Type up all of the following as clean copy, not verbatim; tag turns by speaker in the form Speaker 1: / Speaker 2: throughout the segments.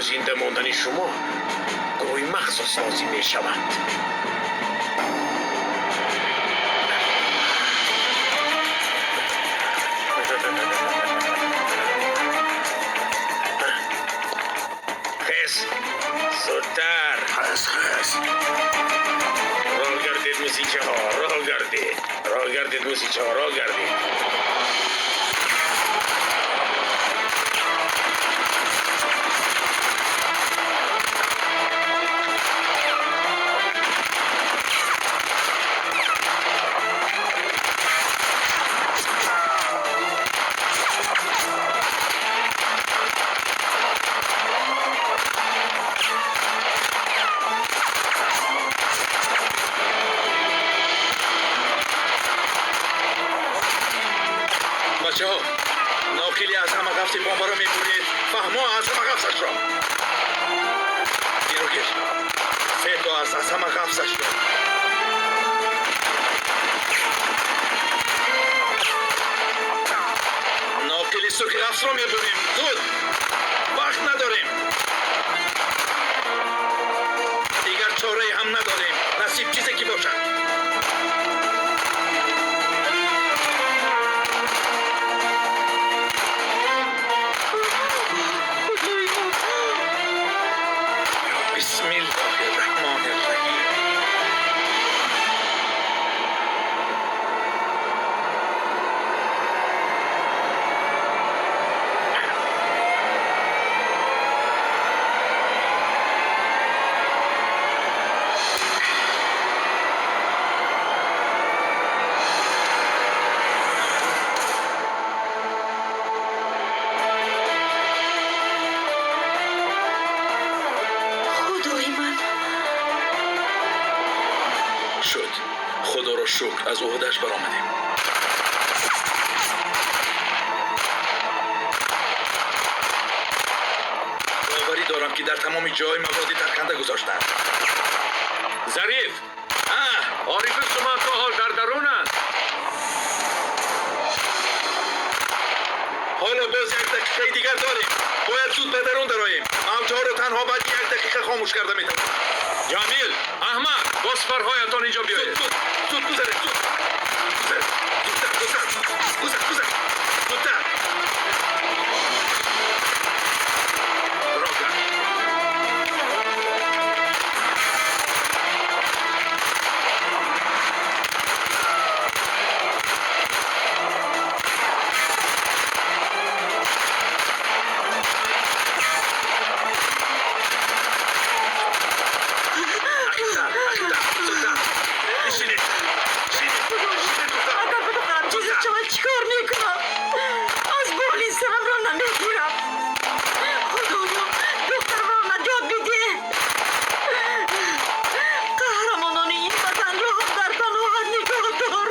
Speaker 1: برای زنده ماندن شما گروهی مخصوص سازی می شود. خیز زودتر.
Speaker 2: خیز
Speaker 1: راه گردید موسیقی ها، راه گردید موسیقی ها، راه گردید.
Speaker 2: بچه ها ناقلی از همه قفصی بمبا رو میبرید فهمو از همه قفصش را این رو گیر 3 تا از همه قفصش را ناقلی سرخ قفص رو میبریم زود وقت نداریم دیگر چاره هم نداریم نصیب چیزی که باشد بسم الله الرحمن الرحیم شد خدا را شکر از عهده‌اش برآمدیم باوری دارم که در تمام جای موادی ترکنده گذاشتند ظریف عارف شما تا حال در درون است حالا باز 1 دقیقه دیگر داریم باید زود به درون درآییم موج‌ها رو تنها بعد 1 دقیقه خاموش کرده میتوان جمیل احمد با سپرهایتان اینجا بیایید زود گذارید زودتر
Speaker 3: چیکار میکنم از پلیس هم را نمیگیرم خدایا دختر را نجات بده قهرمانان این وطن را هم در پناهت نگاه دار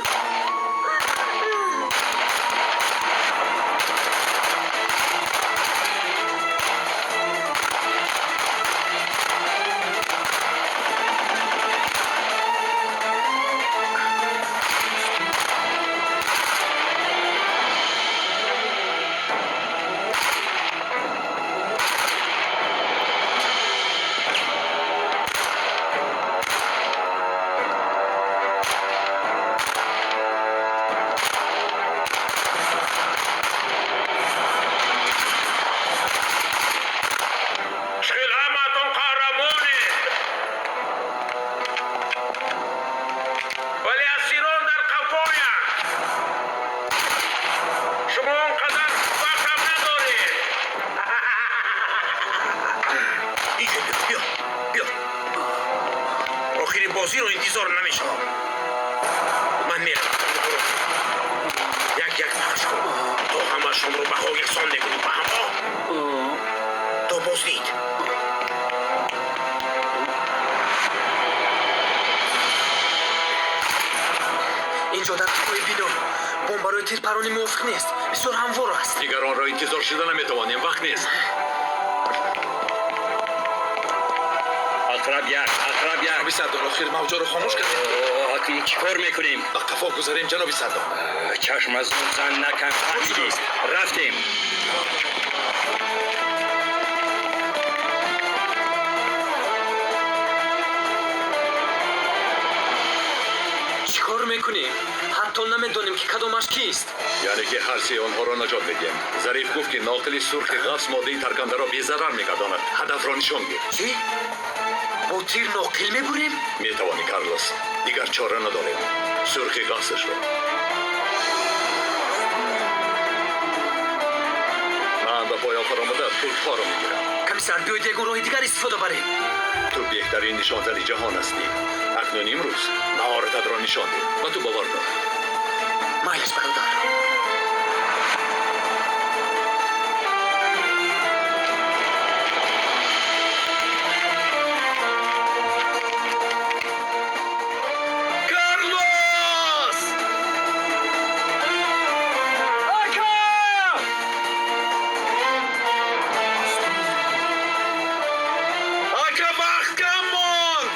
Speaker 1: بازی رو انتظار نمیشه من میرم یک پخش کن تا همشون رو بها یکسان نکنیم به هم تا بازدید
Speaker 4: اینجا در کوه بیدون بمب برای تیرپرانی موافق نیست بسیار هموار است
Speaker 2: دیگر آن را انتظار شده نمیتوانیم وقت نیست
Speaker 1: اقرب یک
Speaker 2: جنابی سردار آخر موجا رو خاموش کردیم
Speaker 1: آتی چی کار میکنیم؟
Speaker 2: به قفا گذاریم جنابی سردار
Speaker 1: چشم از اون زن نکن فهمیدی رفتیم
Speaker 4: میکنیم حتی نمیدونیم که کدومش کیست.
Speaker 2: یعنی که هر سی آنها را نجات بدیم. ظریف گفت که ناقل سرخ قفص ماده ترکنده را بی‌ضرر میگرداند. هدف را نشان گیر.
Speaker 4: چی؟ با تیر ناقل میبریم؟
Speaker 2: میتوانی کارلوس. دیگر چاره نداریم. سرخ قفصش را. من به پای آخر آمده تلخ‌ها را میگیرم.
Speaker 4: کمیسر بیایید یک راه دیگر استفاده بریم.
Speaker 2: تو بهترین نشانزن جهان هستی. اکنون امروز مهارتت را نشان ده و تو باور دار.
Speaker 4: مایلش برادر.
Speaker 2: کارلوس! آکا وقت کم ماند!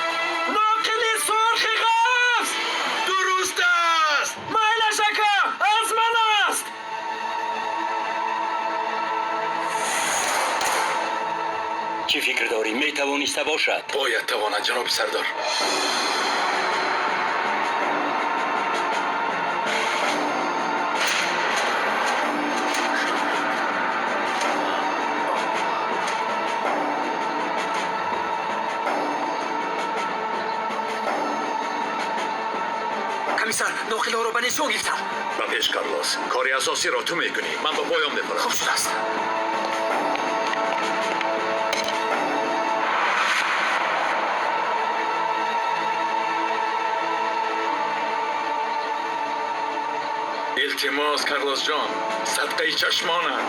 Speaker 3: ناقل سرخ قفص
Speaker 2: درست است!
Speaker 3: مایلش اکا از من است.
Speaker 5: چی فکر داری؟ می توانسته باشد.
Speaker 2: باید تواند جناب سردار.
Speaker 4: کمیسر ناقل ها رو به نشان گرفتم.
Speaker 2: و پیش کارلوس کاری اساسی را تو میکنی. من به پایان میبرم.
Speaker 4: خوب شده است.
Speaker 2: التماس کارلوس جان، صدقه چشمانم.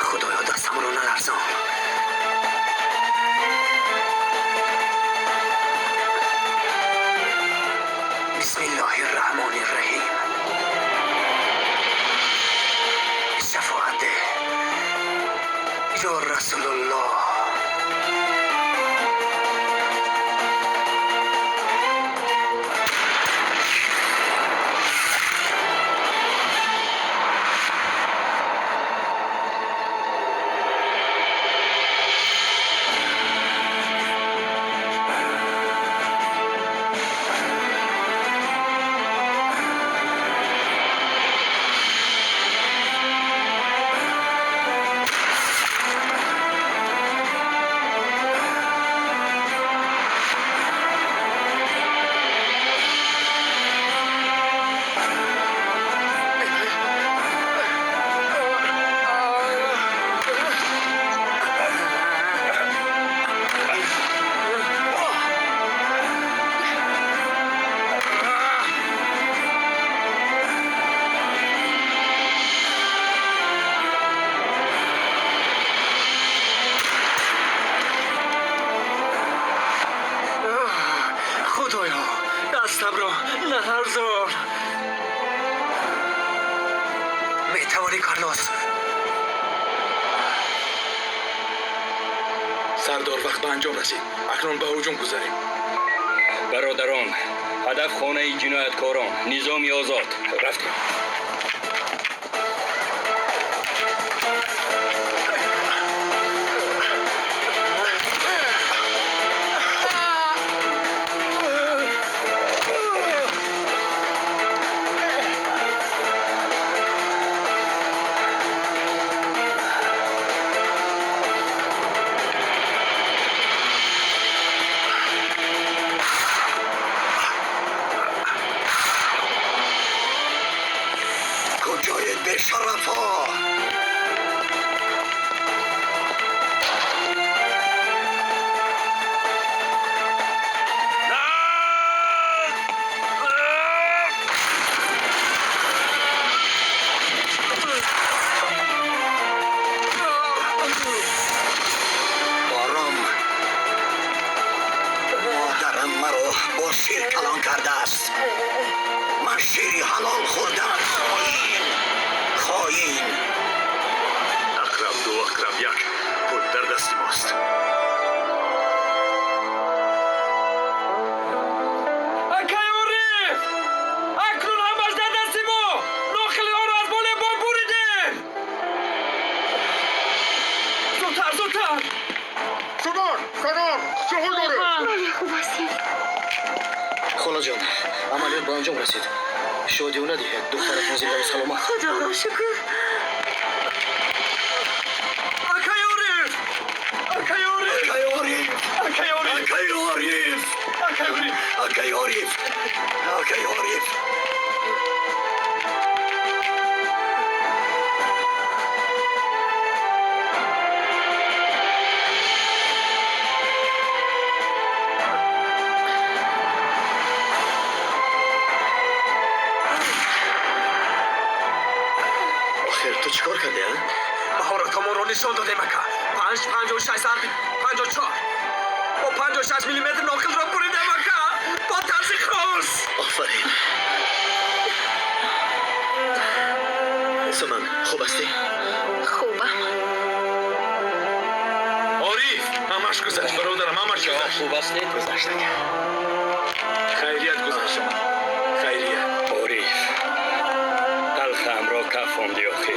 Speaker 4: خدایا دستم رو نلرزان. بسم الله الرحمن الرحیم. شفاعت ده یا رسول الله. خدایا دستم رو نلرزان. میتوانی کارلوس؟
Speaker 2: سردار وقت به انجام رسید. اکنون به هجوم گذاریم.
Speaker 5: برادران، هدف خانه جنایتکاران، نظامی آزاد.
Speaker 2: رفتیم. کجای بشرفا؟
Speaker 6: دخترم مرا با شیر کلان کرده است. من شیری حلال خوردم. خائن.
Speaker 2: اقرب دو اقرب یک. پول در دست ماست.
Speaker 4: خاله جان عملیات به انجام رسید. شادیونه دیگه دخترتون زنده و سلامت.
Speaker 3: خدا را شکر.
Speaker 4: تو چیکار کردی ها؟
Speaker 7: مهارتمون رو نشان دادیم اکا. 56 ضرب 54 با 56 میلیمتر ناقل را بریدم اکا. با طرز خاص.
Speaker 4: آفرین. سمن خوب هستی؟
Speaker 3: خوبم.
Speaker 2: عارف همش گذشت برادرم همش گذشت.
Speaker 5: خوب هستی؟
Speaker 4: گذشته.
Speaker 2: خیریت گذشت شما. خیریت.
Speaker 5: عارف تلخم را کفاندی آخر.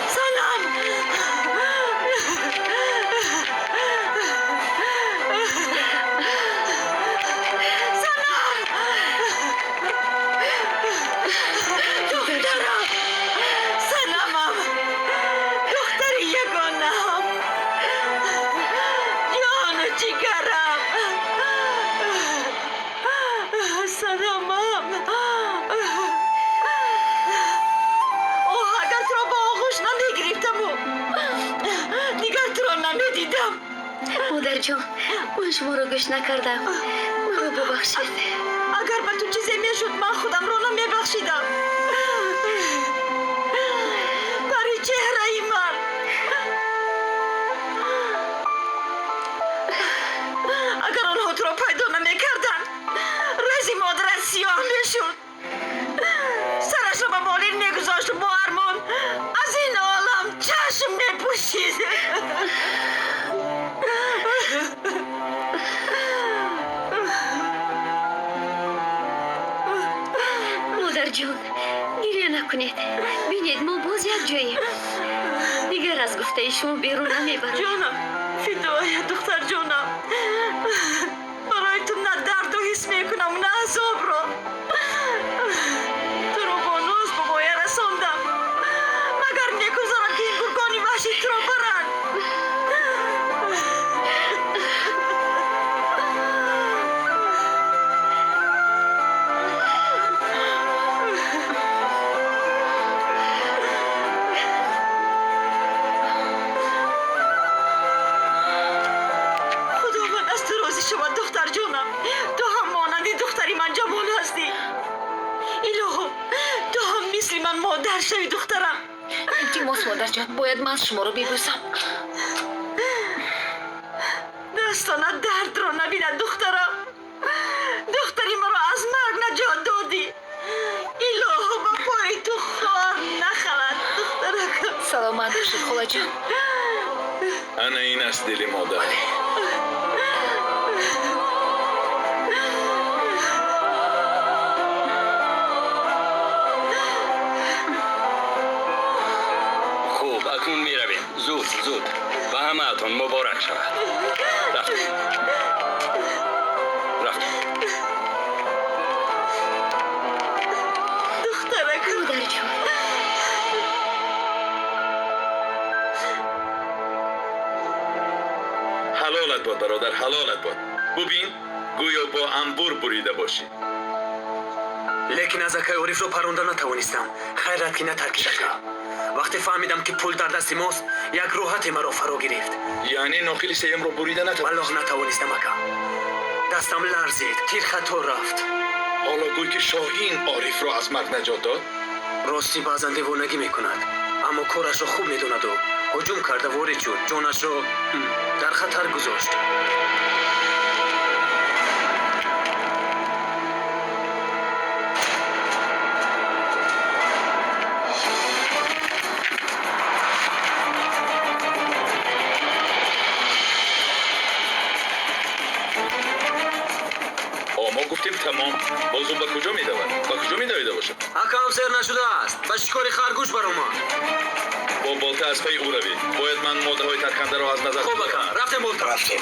Speaker 3: سلام. سلام. دخترم. سلامم. دختر یگانم. جان و جگرم. سلامم. اگر تو را با آغوش نمیگرفتم و دیگر تو را نمیدیدم.
Speaker 8: مادر جان من شما را گوش نکردم. مرا ببخشید.
Speaker 3: اگر به تو چیزی میشد من خودم را نمیبخشیدم. برای چهره ای من اگر آنها تو را پیدا نمیکردن رزی مادرت سیاه میشد. سرش را به بالین میگذاشت و با ارمان از این عالم چشم میپوشید.
Speaker 8: مادر جان گریه نکنید. بینید ما باز یک جاییم. دیگر از گفته شما بیرون نمیبرم.
Speaker 3: جانم فدای دختر جانم. برای تو نه درد و حس میکنم نه عذاب را. تو رو با ناز به بایه رساندم مگر نگذارم که این گرگانی وحشی تو را برند. خداوند از تو راضی شود دختر جانم. تو هم مانند دختری من جوان هستی. الهو تو هم مثل من مادر شوی دخترم.
Speaker 8: التماس مادر جان باید من شما را ببوسم.
Speaker 3: دستانت درد را نبیند دخترم. دختری مرا از مرگ نجات دادی. الهو به پای تو خار نخلد دخترم.
Speaker 8: سلامت باشید خاله جان.
Speaker 2: انا این است دل مادر.
Speaker 5: خوب اکنون می رویم. زود زود و همه اتون مبارک شود. رفتیم.
Speaker 3: دخترکم.
Speaker 8: مادر جان
Speaker 2: حلالت باد برادر حلالت باد. ببین گویا با انبور بریده باشی.
Speaker 7: لیکن از اکای عارف رو پرونده نتوانستم. خیرت که نترکید اکا. وقتی فهمیدم که پول در دست ماست یک راحت مرا فرا گرفت.
Speaker 2: یعنی ناخیل سیم رو بریده نتوانست.
Speaker 7: والله نتوانستم اکا. دستم لرزید. تیر خطا رفت.
Speaker 2: حالا گوی که شاهین عارف را از مرگ نجات داد.
Speaker 7: راستی بعضا دیوانگی میکند اما کارش را خوب میدوند و هجوم کرده وارد شد. جانش را در خطر گذاشت.
Speaker 2: ما گفتیم تمام. موضوع به کجا میدود؟ به کجا میدویده باشه؟
Speaker 7: акаам сер нашудааст ба шикори харгӯш баромад.
Speaker 2: با болта از پی او روید. باید من ماده‌های ترکنده را از نظر
Speaker 7: хуб ака рафтем болта.
Speaker 6: رفتیم.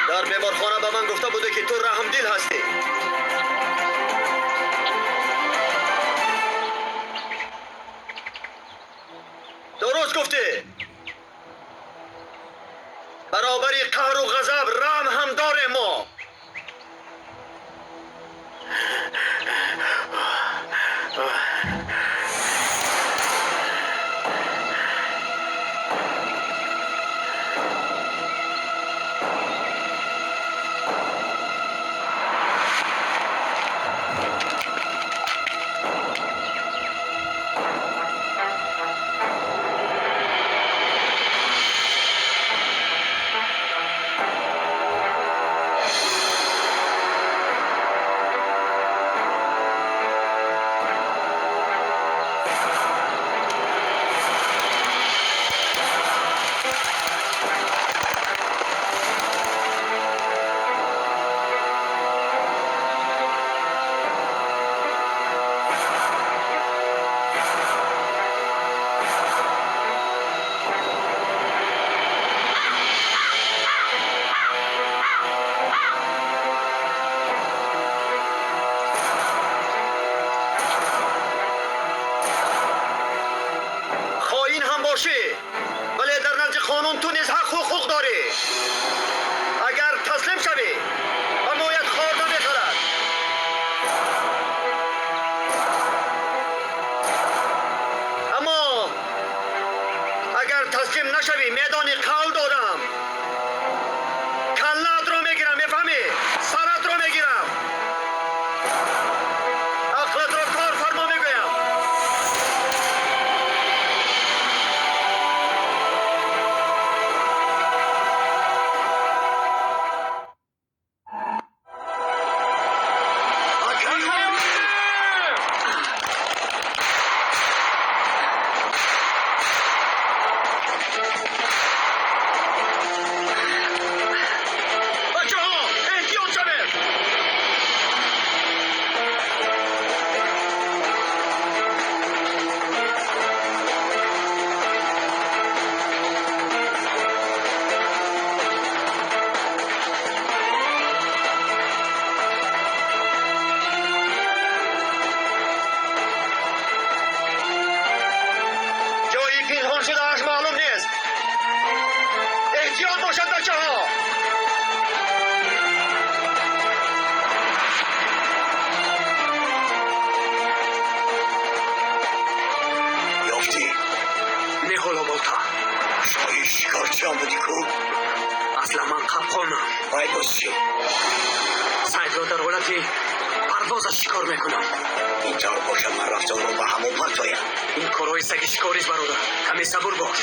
Speaker 6: در بیمارخانه به من گفته بوده که تو رحمدل هستی. درست گفتی. برابری قهر و غضب رحم هم داره ما. ولی در نزد قانون تو نیز حق و حقوق داری. اگر تسلیم شوی امویت خورده میخورد. اما اگر تسلیم نشوی میدان قول دارم. کلت رو میگیرم، میفهمی؟ سرت رو میگیرم. عقلت رو کار فرما میگویم.
Speaker 7: اصلا من قبقانم.
Speaker 6: باید باشی.
Speaker 7: سعید را در حالت پروازش شکار میکنم.
Speaker 6: اینطور باشه من رفتار رو به همون پرتایم.
Speaker 7: این کارهای سگ شکاریست برادر. کمی صبور باش.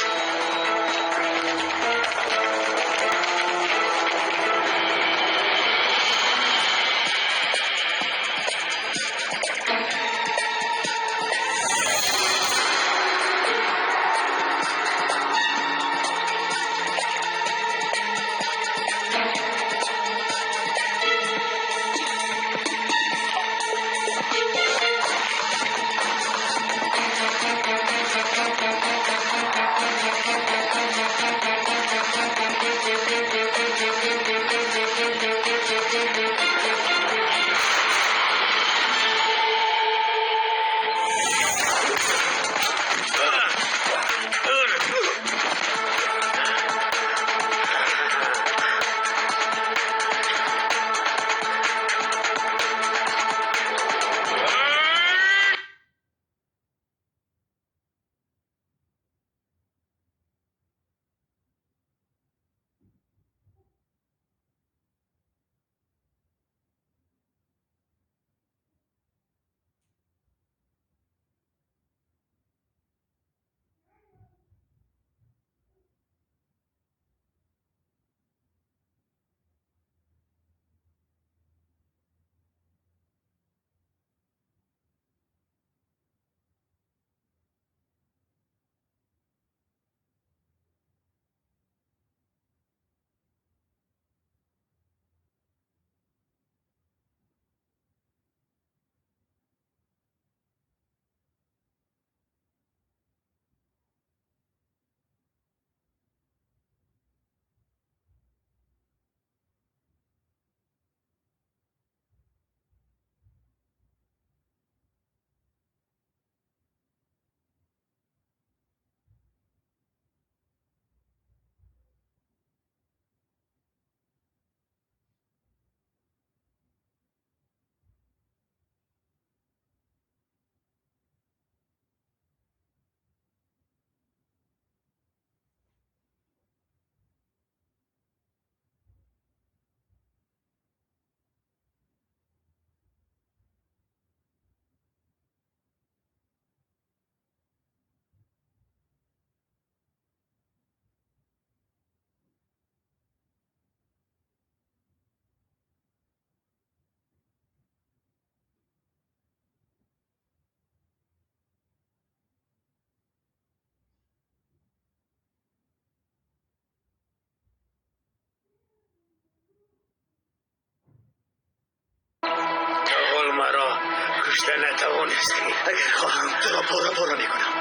Speaker 1: کشته نتوانستی.
Speaker 6: اگر خواهم تو را پاره پاره میکنم،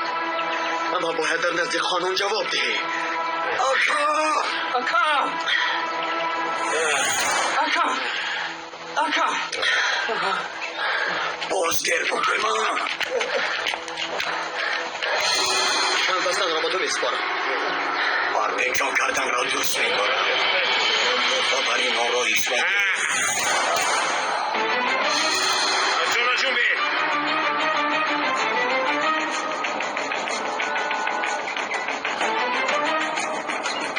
Speaker 6: اما باید در نزد خانم جواب دهی.
Speaker 7: آکا
Speaker 6: بازگیر بکنم. من بستن را با تو میسپارم. مرد اجرا کردن را دوست میکنم. و برای ما را ایشوری.
Speaker 1: جون بیر.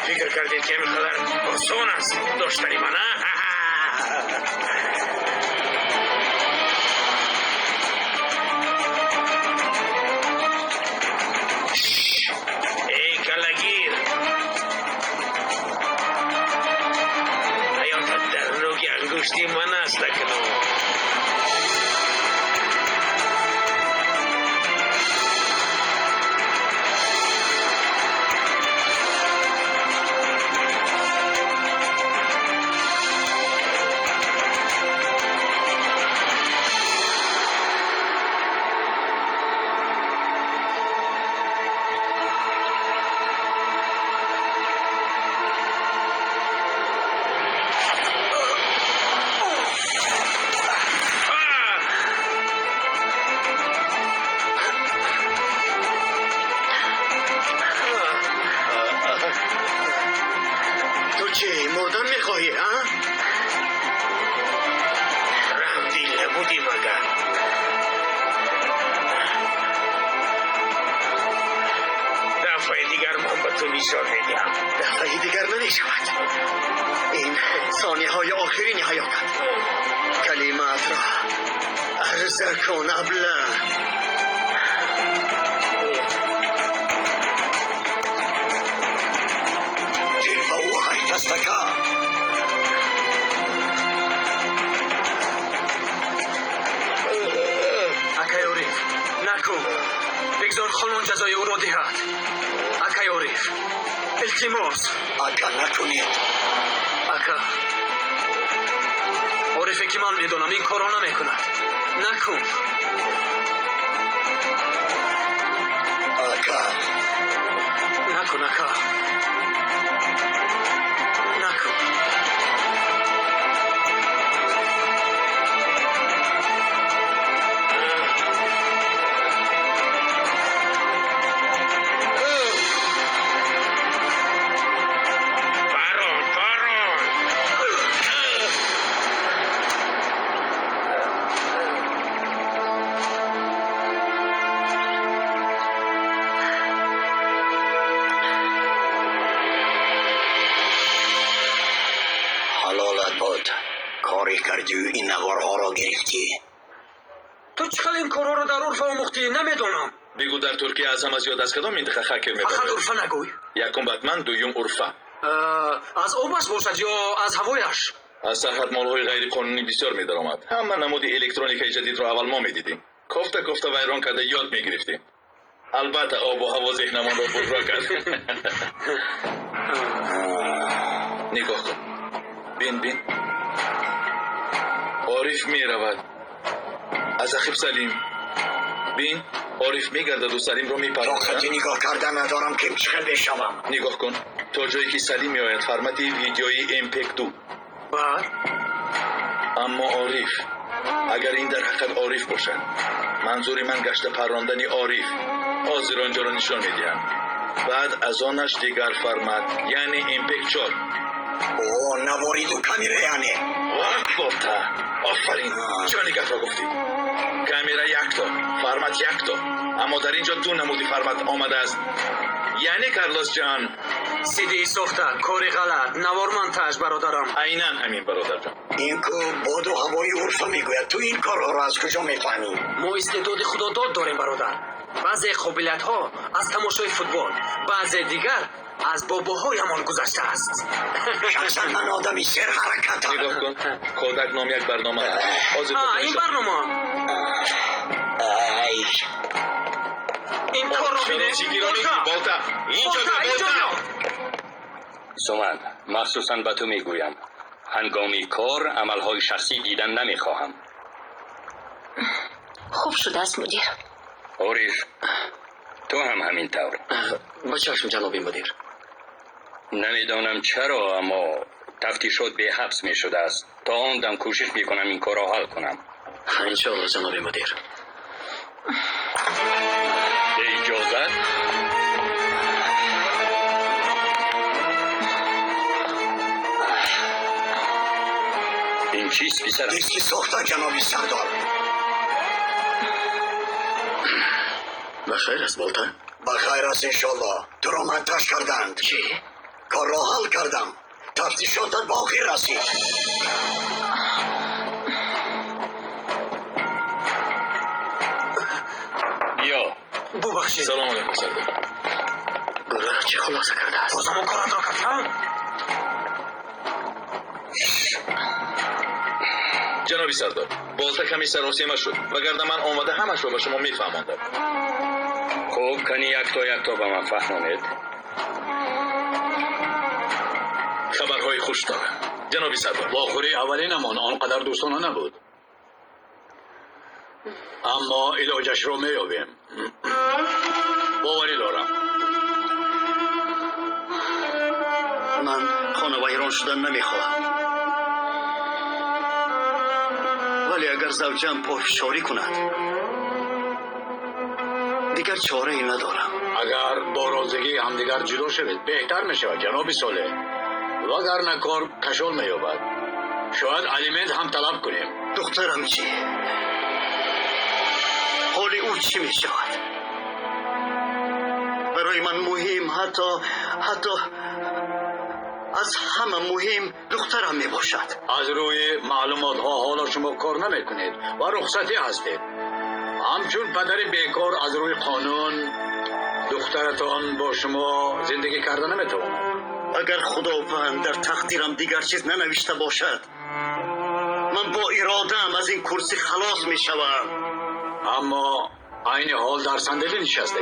Speaker 1: فکر کردید که اینقدر آسان است داشتنی من؟ ای کلگیر، حیاتت در نوک انگشتی من است اکنون.
Speaker 6: دفعه دیگر نمی شود. این ثانیه های آخرین حیاتت. کلمات را عرض کن ابله. جلوه او های دستکا.
Speaker 7: اکایوریف نکن. بگذار خانون جزای او را دهد. اکایوریف التماس.
Speaker 6: اکا نکنید.
Speaker 7: اکا عارفه که من میدونم این کارا نمیکند. نکن.
Speaker 6: اکا
Speaker 7: نکن نکن
Speaker 6: حلالت باد کاری کردی و این نوارها را گرفتی.
Speaker 7: تو چقدر این کارا رو در عرف آموختی نمیدونم.
Speaker 2: بگو در ترکیه از همه زیاد از کدام منطقه خاکر
Speaker 7: فقط
Speaker 2: میبره؟
Speaker 7: عرفه نگوی.
Speaker 2: یکم بتمن دویم عرفه.
Speaker 7: از آبش باشد یا از هوایش؟
Speaker 2: از سرحد مالهای غیر قانونی بسیار میدرآمد. همه نمود الکترونیک جدید را اول ما میدیدیم. کفته ویران کرده یاد میگرفتیم. البته آب و هوا ذهنمان را بزرگ کرد. نگاه کن. بین عارف می رود از عقب سلیم. بین عارف می گردد و سلیم را می
Speaker 6: طاقت نگاه کردن ندارم که چقدر بشوم.
Speaker 2: نگاه کن تا جایی که سلیم می آید فرمت ویدیوی امپک 2.
Speaker 7: بعد
Speaker 2: اما عارف اگر این در حقیقت عارف باشد، منظور من گشت پراندن عارف، حاضر آنجا را نشان میدیم. بعد از آنش دیگر فرمت یعنی امپک 4.
Speaker 6: اوه نوارید و کامیره یعنی
Speaker 2: وقت گفته. آفرین چرا نگه را گفتی؟ کامیرا یکتا، فرمت یکتا، اما در اینجا دو نمودی فرمت آمده است. یعنی کارلوس جان
Speaker 7: سیدی ساخته کاری غلط نوار منتج برادرم.
Speaker 2: عیناً همین برادر جان.
Speaker 6: این که باد و هوای عرفه میگوید. تو این کارها را از کجا میفهمی؟
Speaker 7: ما استعداد خداداد داریم برادر. بعضی قابلیت ها از تماشای فوتبال، بعضی دیگر از باباهایمان گذشته است.
Speaker 6: شخصا من آدمی سر حرکتم.
Speaker 2: نگاه کن کودک نام یک برنامه حاضر
Speaker 7: این برنامه
Speaker 6: ای
Speaker 7: این کار رو بینه.
Speaker 2: بالتا اینجا
Speaker 5: سومن مخصوصا به تو میگویم هنگامی کار عملهای شخصی دیدن نمیخواهم.
Speaker 8: خوب شده است مدیر.
Speaker 5: عارف تو هم همین طور.
Speaker 4: با چشم جناب مدیر.
Speaker 5: نمیدانم چرا اما تفتیشات به حبس می شده است. تا آن دم کوشش میکنم این کار را حل کنم.
Speaker 4: انشاءالله جناب مدیر.
Speaker 5: به اجازت این چیست پسرم؟
Speaker 6: دیسکی ساخته جنابی سردار.
Speaker 4: بخیر است بالتا؟
Speaker 6: بخیر است انشالله. تو را منتش کردند.
Speaker 4: چی؟
Speaker 6: کار را حل کردم. تفتیشاتت باقی رسید.
Speaker 5: بیا.
Speaker 7: ببخشید.
Speaker 2: سلام علیکم سردار.
Speaker 4: گروه چه خلاصه کرده است؟
Speaker 7: بازم کارت را کردم.
Speaker 2: جنابی سردار بالتا کمی سراسیمه شد وگرنه من آمده همش رو به شما میفهماندم.
Speaker 5: خوب کنی یک تا به من فهمانید.
Speaker 2: خبرهای خوش دارم جنابی سردار.
Speaker 9: واخوری اولینمان آنقدر دوستانه نبود، اما علاجش رو میابیم. باوری دارم.
Speaker 6: من خانه ویران شدن نمیخواهم، ولی اگر زوجم پافشاری کند دیگر چاره ای ندارم.
Speaker 9: اگر با رازگی همدیگر جدا شوید بهتر میشود جناب صالح، وگرنه کار کشال مییابد. شاید الیمنت هم طلب کنیم.
Speaker 6: دخترم چی؟ حال او چی می شود؟ برای من مهم، حتی از همه مهم دخترم می باشد.
Speaker 9: از روی معلومات ها حالا شما کار نمی کنید و رخصتی هستید. همچون پدر بیکار از روی قانون دخترتان با شما زندگی کرده نمی تواند.
Speaker 6: اگر خداوند در تقدیرم دیگر چیز ننوشته باشد من با اراده‌ام از این کرسی خلاص می شوم.
Speaker 9: اما عین حال در صندلی نشسته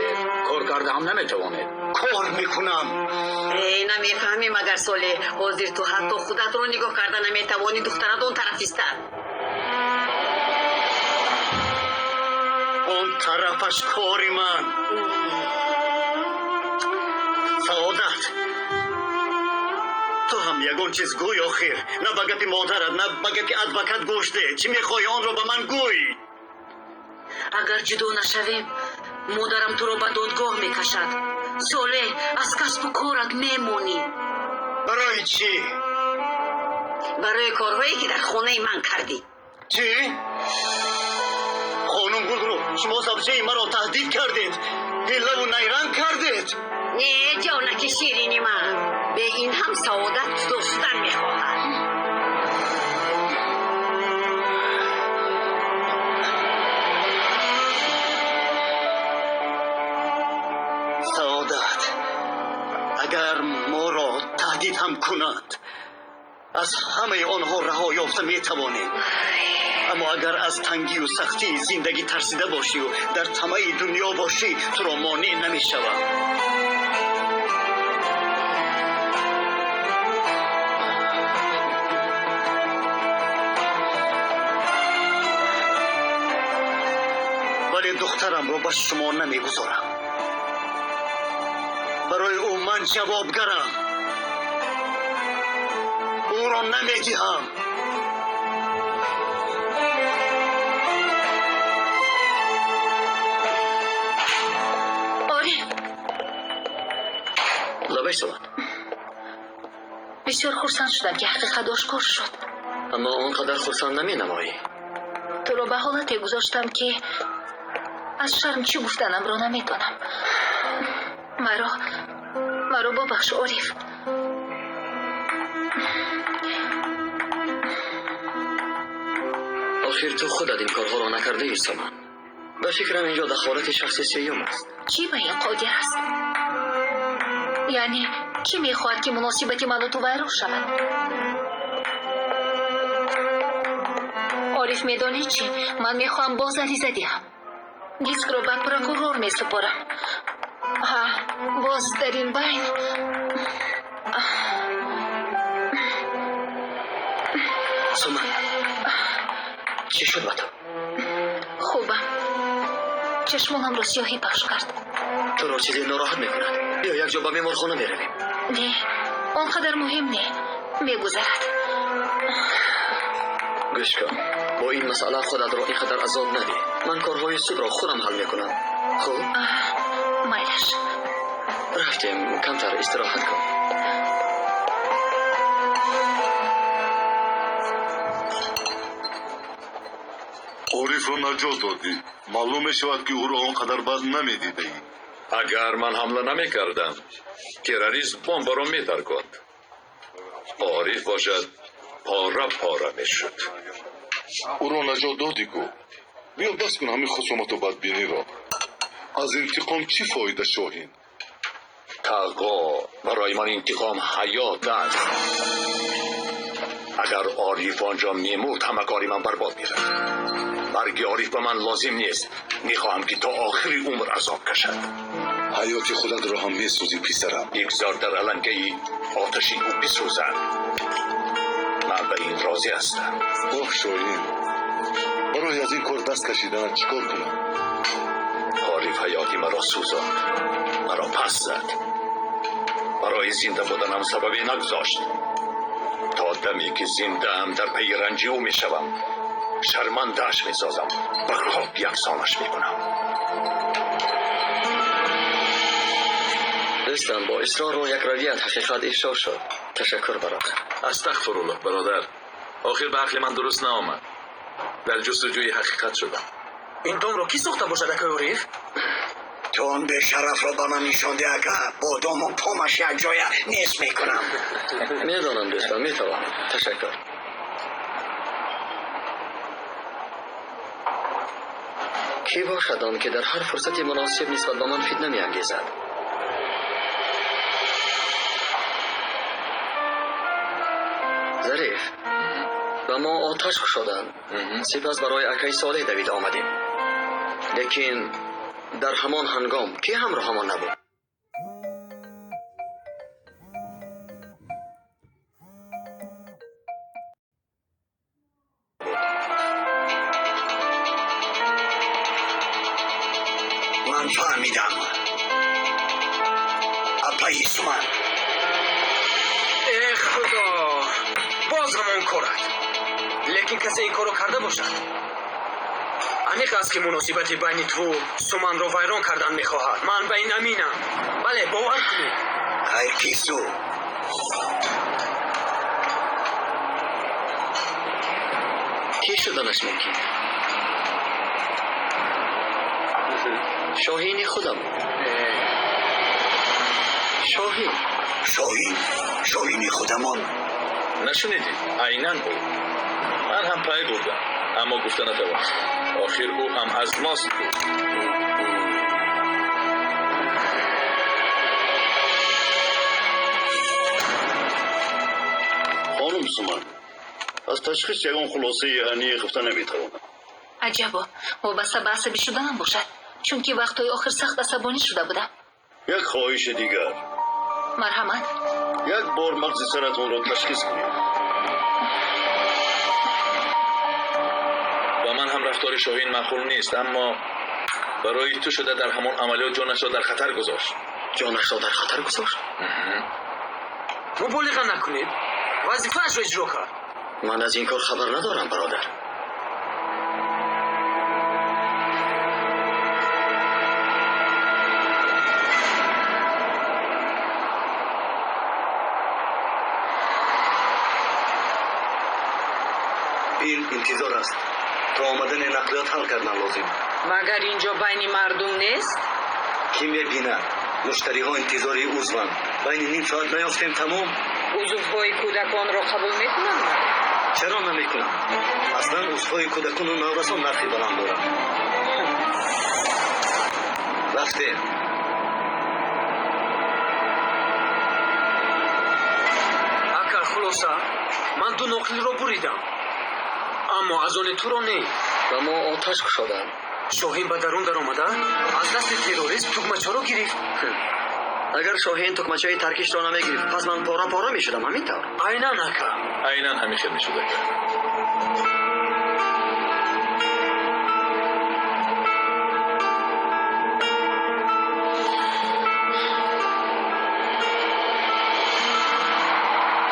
Speaker 9: کار کرده هم نمی توانید.
Speaker 6: کار میکنم.
Speaker 3: نمیفهمی مگر ساله حاضر تو حتی خودت رو نگاه کرده نمیتوانی دخترت اون طرف است.
Speaker 6: اون طرفش کاری من. سعادت تو هم یگان چیز گوی آخر. نه بگپی مادرت نه بگپی ادبکت گوشته. چی میخوای آن رو به من گوی؟
Speaker 3: اگر جدا نشویم مادرم تو رو به دادگاه میکشد. ساله از کسب و کارت میمونی.
Speaker 6: برای چی؟
Speaker 3: برای کارهایی که در خانه من کردی.
Speaker 6: چی؟ خانم گلرو شما زوجه مرا تهدید کردید. هیله و نیرنگ کردید.
Speaker 3: نه جانک شیرینی من، به این هم سعادت داشتن میخواهد.
Speaker 6: سعادت اگر ما را تهدید هم کند از همه آنها رها یافته میتوانیم. اما اگر از تنگی و سختی زندگی ترسیده باشی و در طمع دنیا باشی تو را مانع نمیشود. ولی دخترم رو به شما نمیگذارم. برای او من جوابگرم. او را نمیدهم.
Speaker 3: آره
Speaker 6: لبه سواد
Speaker 3: بسیار خرسند شدم که حقیقت آشکار شد.
Speaker 6: اما آنقدر خرسند نمی نمایی.
Speaker 3: تو رو به حالتی گذاشتم که از شرم چی گفتنم را نمیدانم. مرا ببخش عارف.
Speaker 6: آخر تو خودت این کارها را نکرده ای سامان. به فکرم اینجا دخالت شخصی سیوم است.
Speaker 3: چی به این قادر است؟ یعنی کی میخواهد که مناسبت من و تو ویران شود؟ عارف میدانی چی؟ من میخواهم باز عریضه دهم. دیسک رو به پروکورور میسپارم. باز در این بین
Speaker 6: سامان چی شد با تو؟
Speaker 3: خوبم. چشمانم را سیاهی پخش کرد.
Speaker 6: تو را چیزی ناراحت میکند؟ یا یک جا به بیمارخانه میرویم؟
Speaker 3: نه آنقدر مهم نه. میگذرد.
Speaker 6: گوش کن با این مسئله خودت را اینقدر عذاب ندی. من کارهای سود را خودم حل میکنم. خب؟
Speaker 3: میلش
Speaker 6: رفتیم کمتر استراحت کن.
Speaker 10: عارف رو نجات دادی. معلوم میشود که او را آنقدر بد نمیدیده ای.
Speaker 2: اگر من حمله نمی کردم تروریست بمب را می ترکاند. عارف باشد پاره می شد.
Speaker 10: او را نجات دادی گو. بیا بس کن همین خصومت و بدبینی را. از انتقام چی فایده شاهین؟
Speaker 2: تقا برای من انتقام حیات است. اگر عارف آنجا میمرد همه کاری من برباد میرفت. مرگ عارف به من لازم نیست. میخواهم که تا آخری عمر عذاب کشد.
Speaker 10: حیات خودت را هم میسوزی پسرم.
Speaker 2: بگذار در علنگه آتشی او بسوزد. من به این راضی هستم.
Speaker 10: اوه شاهین برای از این کار دست کشیدن چیکار کنم؟
Speaker 2: عارف حیاتی مرا سوزاند. مرا پس زد. برای زنده بودنم سببی نگذاشت. تا دمی که زنده هم در پی رنجی او می شوم شرمنده‌اش می سازم. به خواب یکسانش می کنم.
Speaker 6: دوستان با اصرار و یک رویت حقیقت افشا شد. تشکر برادر.
Speaker 2: استغفرالله برادر. آخر به عقل من درست نآمد. در جستجوی حقیقت شدم.
Speaker 4: این دام رو کی ساخته باشد اکای عارف؟
Speaker 6: تو آن به شرف را به من نشانده اگر با دام و پامش یک جای نیست میکنم. میدانم دوستان میتوانم. تشکر. کی باشد آن که در هر فرصت مناسب نسبت به من فتنه میانگیزد؟ ظریف و ما آتش کشادند. سپس برای اکای صالح دوید آمدیم. لیکن در همان هنگام کی همراهمان نبود؟ من فهمیدم. اپایی سومن
Speaker 4: ای خدا باز همون کارد لیکن کسی این کارو کرده باشد انیق است که مناسبت بین تو سومن رو ویران کردن میخواهد من به این امینم بله باور کنید
Speaker 6: خیر کیسو کی شدنش ممکن شاهین خودم شاهین خودمان
Speaker 2: نشنیدی؟ عیناً او. من هم پای بردم اما گفته نتوانست. آخر او هم از ماست بود.
Speaker 6: خانم سومن از تشخیص یگان خلاصه یعنی گفته نمیتوانم
Speaker 8: عجبا وابسته به عصبی شدنم باشد چون که وقتهای آخر سخت عصبانی شده بودم
Speaker 6: یک خواهش دیگر
Speaker 8: مرحمت
Speaker 6: یک بار مغز سرتون را تشخیص کنید
Speaker 2: با من هم رفتار شاهین معقول نیست اما برای تو شده در همون عملیات جانش را در خطر گذاشت.
Speaker 6: جانش را در خطر گذاشت؟
Speaker 4: مبالغه نکنید وظیفه‌اش را اجرا کرد
Speaker 6: من از این کار خبر ندارم برادر این انتظار است تا آمدن نقلیات حل کردن لازم
Speaker 3: مگر اینجا بین مردم نیست؟
Speaker 6: کی می‌بیند مشتری ها انتظاری عضوان بین نیم ساعت نیافتیم تمام
Speaker 3: عضوهای کودکان را قبول میکنم؟
Speaker 6: چرا نمیکنم اصلا عضوهای کودکان و نورسان نرخی بلند دارم رفتیم
Speaker 4: اگر خلاصه من دو نقلی را بریدم اما از آن تو را نه
Speaker 6: و ما آتش کشادم
Speaker 4: شاهین به درون در آمده از دست تروریست تکمچه را گرفت
Speaker 6: اگر شاهین تکمچه های ترکش را نمیگرفت پس من پارا پارا میشدم همینطور
Speaker 4: عیناً اکا
Speaker 2: عیناً همیشه میشده.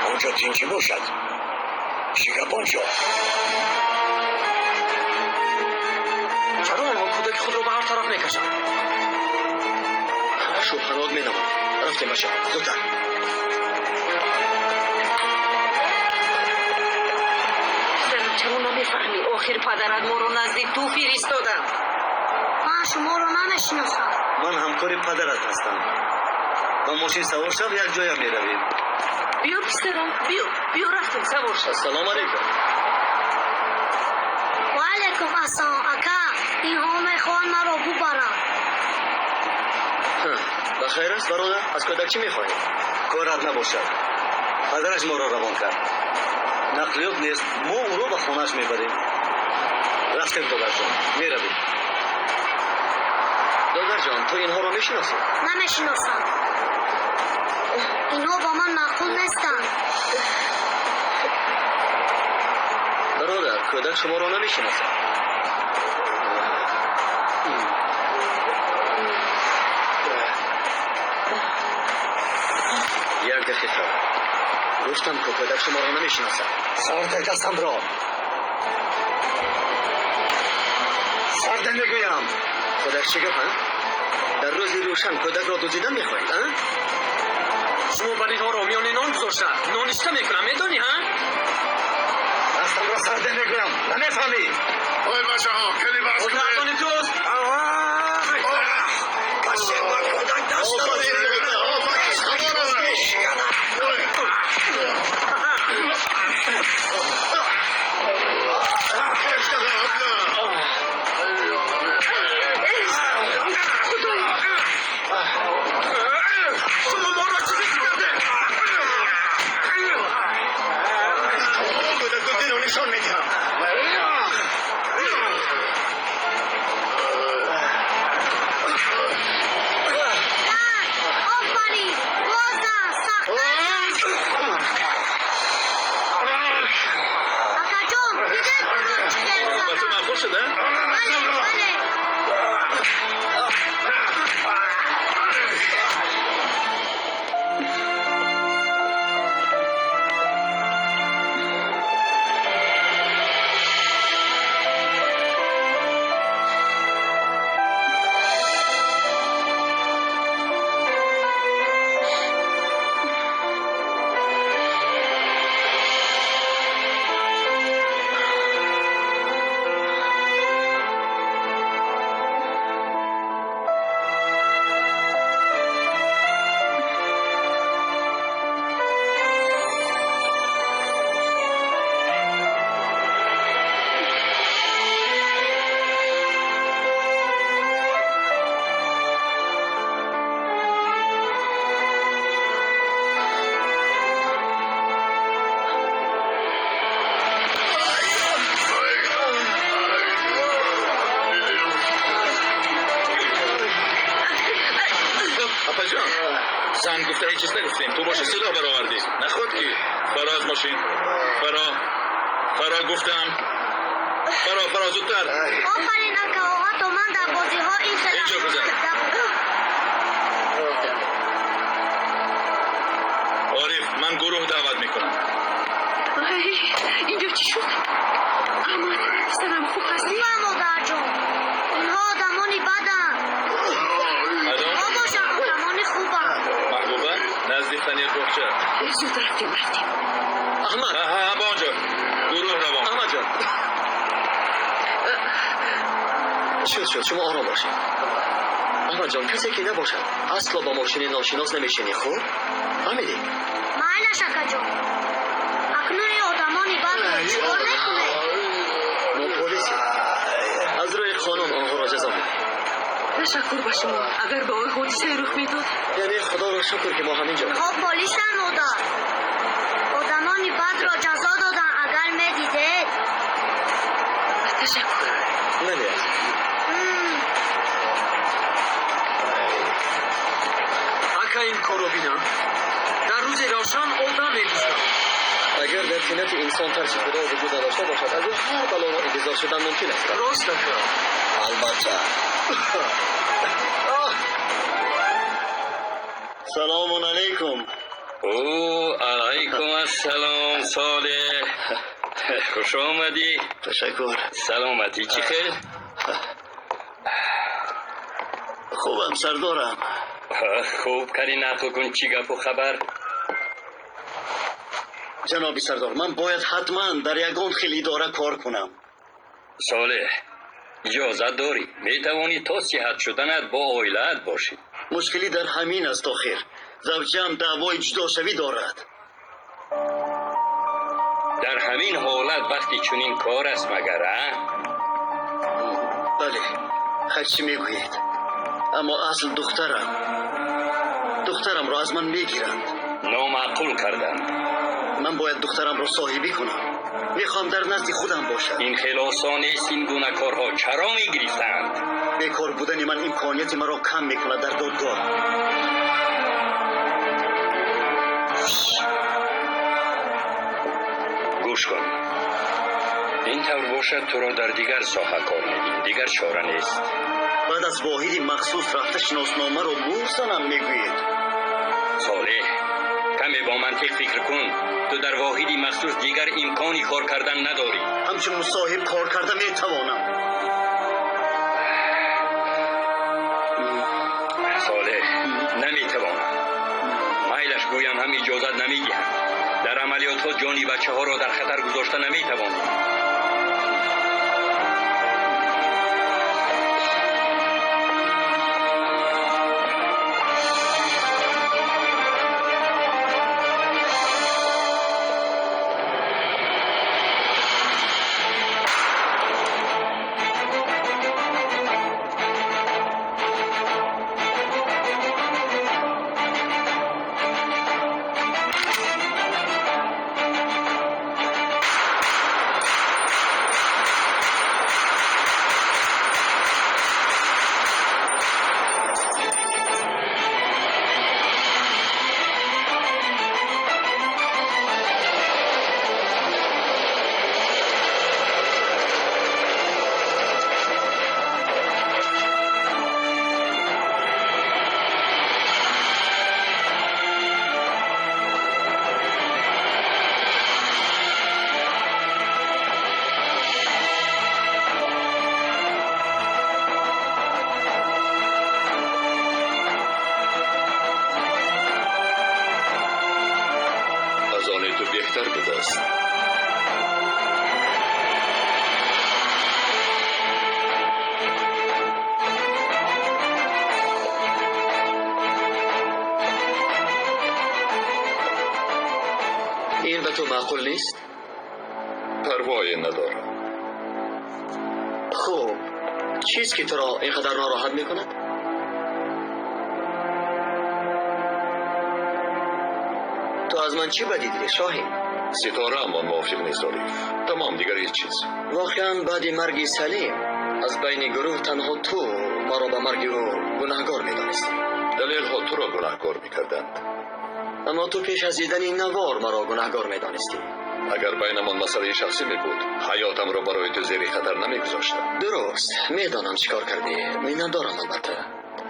Speaker 6: آنجا تینچی باشد شیگپان شد
Speaker 4: چرا آنها کودک خود را به هر طرف میکشند
Speaker 6: شبهناک میدم رفتیم بچه زودتر
Speaker 3: چرا نمیفهمی آخر پدرت ما رو نزدیک تو فرستادم
Speaker 8: من شما رو نمیشناسم
Speaker 6: من همکار پدرت هستم با ماشین سوار شب یک جایم میرویم
Speaker 3: بیا پسرم بیا رفتیم سوار شد
Speaker 6: سلام علیکم
Speaker 8: و علیکم السلام اکا این ها میخوان مرا ببرم
Speaker 6: بخیر است برادر از کودک چی میخواهی کارت نباشد پدرش ما را روان کرد نقلیات نیست ما او را به خانهش میبریم رفتیم دادر جان میرویم دادر جان تو اینها را میشناسی
Speaker 8: نمیشناسم اینها با من معقول نیستن
Speaker 6: برادر کودک شما را نمیشناسد یک دقیقه گفتم که کودک شما را نمیشناسد سرده دستم را سرده میگویم کودک چی گفت در روزی روشن کودک را دزدیدن میخواهید
Speaker 4: شما برای اینها را میان نان گذاشته نانشته میکنم میدانی ها
Speaker 6: دستم را سرده میگویم نمیفهمی
Speaker 10: آی بچه ها خیلی بحث کنید
Speaker 4: مردان دوست
Speaker 6: بچه با کودک دست دارید
Speaker 4: شما ما را چیزی کرده
Speaker 6: کودک دزدی رو نشان میدهم
Speaker 8: آفرین بازم سخت اکا جان دیدن کنم چی
Speaker 2: تو
Speaker 8: گرفتم
Speaker 2: معقول شده؟
Speaker 8: بله
Speaker 2: هیچ چیز نگفتیم. تو باشه صدا برآوردی. نخواد کی؟ فرا از ماشین. فرا گفتم. فرا زودتر.
Speaker 11: آفرین اکا آقا تو من در بازی ها این
Speaker 2: اینجا بزن. عارف من گروه دعوت میکنم.
Speaker 8: اینجا چی شد؟ اما سرم خوب هستی؟
Speaker 11: نه مادر جون اینها آدمانی بدن باباشم آدمانی خوبن
Speaker 2: محبوبه نزدیک تنیر بخچه.
Speaker 8: زود رفتیم
Speaker 6: احمد
Speaker 2: ها با اونجا گروه روان.
Speaker 6: احمد جان شد شما آرام باشید. احمد جان کسی که نباشد اصلا با ماشین ناشناس نمیشینی خوب؟ فهمیدی؟
Speaker 11: معنیش اکا جون اکنون این آدمانی بدن چیکار نکنه
Speaker 6: ما پلیسی از روی قانون آنها را جزا میدیم.
Speaker 8: تشکر به شما. اگر به آن حادثه رخ میداد
Speaker 6: یعنی خدا را شکر که ما همینجا
Speaker 11: ها پلیسن مادر آدمانی بد را جزا دادن اگر میدیده
Speaker 8: تشکر.
Speaker 6: بله
Speaker 4: اکا این کارو بینم در روز روشن آدم می‌دوزد.
Speaker 6: اگر در طینت انسان ترس خدا وجود نداشته باشد از او هر بلا را انتظار شدن ممکن است.
Speaker 4: راست اکا.
Speaker 6: البته سلام علیکم.
Speaker 5: او علیکم السلام صالح. خوش آمدی.
Speaker 6: تشکر.
Speaker 5: سلامتی چی خیر؟
Speaker 6: خوبم سردارم.
Speaker 5: خوب کاری نقل کن چی گپ و خبر؟
Speaker 6: جنابی سردار من باید حتما در یگان خیلی اداره کار کنم.
Speaker 5: صالح اجازت داری میتوانی تا صحت شدنت با عائلت باشی.
Speaker 6: مشکلی در همین است آخر زوجم دعوای جداشوی دارد.
Speaker 5: در همین حالت وقتی چنین کار است مگر
Speaker 6: بله هرچی میگویید اما اصل دخترم را از من میگیرند.
Speaker 5: نامعقول کردند.
Speaker 6: من باید دخترم را صاحبی کنم. میخوام در نزد خودم باشد.
Speaker 5: این خیلی آسان نیست. این گونه کارها چرا میگریستند؟
Speaker 6: بیکار بودن من امکانیت مرا کم میکند در دادگاه.
Speaker 5: گوش کن. این طور باشد تو را در دیگر ساحه کار میدیم. دیگر چاره نیست.
Speaker 6: بعد از واحدی مخصوص رفته شناسنامه را موزنم میگویید.
Speaker 5: صالح کمی با منطق فکر کن. تو در واحدی مخصوص دیگر امکانی کار کردن نداری.
Speaker 6: همچون مصاحب کار کرده میتوانم.
Speaker 5: صالح نمیتوانم. مایلش گویم هم اجازت نمیدهم. در عملیات ها جانی بچه ها را در خطر گذاشته نمیتوانم.
Speaker 10: از آن تو بهتر بدست.
Speaker 6: این به تو معقول نیست؟
Speaker 10: پروایی ندارم.
Speaker 6: خوب چیز که تو را اینقدر ناراحت میکند؟ تو از من چی بدی دیدی شاهین؟
Speaker 10: ستاره اما موافق نیست عارف. تمام دیگر هیچ چیز.
Speaker 6: واقعا بعد مرگ سلیم از بین گروه تنها تو ما را به مرگ او گناهگار میدانستی.
Speaker 10: دلیل ها تو را گناهکار میکردند.
Speaker 6: اما تو پیش از دیدن این نوار مرا گناهگار میدانستی.
Speaker 2: اگر بینمان مسئله شخصی می بود حیاتم را برای تو زیر خطر نمیگذاشتم.
Speaker 6: درست، میدانم چیکار کردی، مینا دارم البته.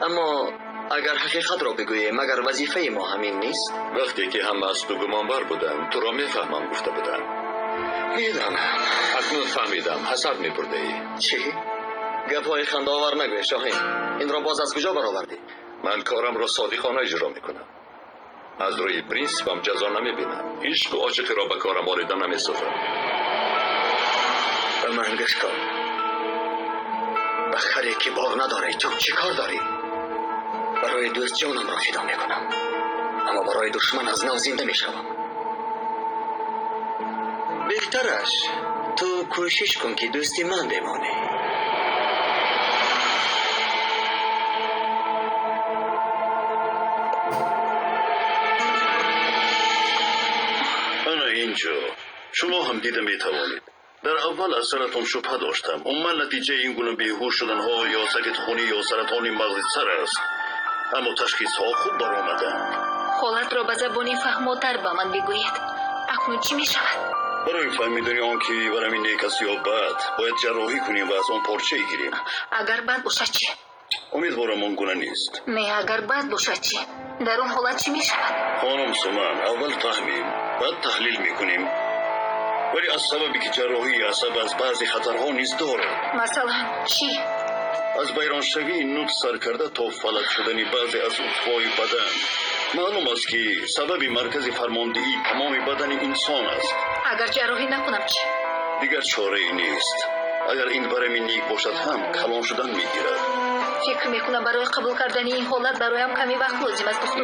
Speaker 6: اما اگر حقیقت را بگویی مگر وظیفه ما همین نیست؟
Speaker 2: وقتی که همه از تو گمانبر بودن تو را میفهمم گفته بودن.
Speaker 6: میدانم.
Speaker 2: اکنون فهمیدم حسد میبرده ای.
Speaker 6: چی؟ گپهای خنده‌آور نگوی شاهین. این را باز از کجا برآوردی؟
Speaker 2: من کارم را صادقانه اجرا میکنم. از روی پرینسیپم جزا نمیبینم. عشق و عاشقی را به کارم آریده نمیسازم.
Speaker 6: به من گوش کن. بخری که بار نداره تو چی کار داری؟ برای دوست جانم را فدا میکنم، اما برای دشمن از نو زنده میشوم. بهترش تو کوشش کن که دوستی من بمانی.
Speaker 10: انا اینجا شما هم دیده میتوانید. در اول از سرطان شبه داشتم، اما نتیجه این گونه بیهوش شدن ها یا سکت خونی یا سرطان مغز سر است. اما تشخیص ها خوب برآمدند.
Speaker 8: حالت را به زبانی فهماتر به من بگویید. اکنون چی می شود؟
Speaker 10: برای فهمیدن آنکه ورم نیک است یا بد باید جراحی کنیم و از آن پارچه گیریم.
Speaker 8: اگر بد باشد چی؟
Speaker 10: امیدوارم آن گونه نیست.
Speaker 8: نه اگر بد باشد چی؟ در اون حالت چی می شود؟
Speaker 10: خانم سومن، اول فهمیم بعد تحلیل میکنیم، ولی از سببی که جراحی عصب از بعضی خطرها نیز دارد.
Speaker 8: مثلا چی؟
Speaker 10: از بیرانشوی نوک سر کرده تا فلج شدن بعضی از عضوهای بدن. معلوم است که سبب مرکز فرماندهی تمام بدن انسان است.
Speaker 8: اگر جراحی نکنم چی؟
Speaker 10: دیگر چاره ای نیست. اگر این ورم نیک باشد هم کلان شدن میگیرد.
Speaker 8: فکر میکنم برای قبول کردن این حالت برایم کمی وقت لازم است دختر.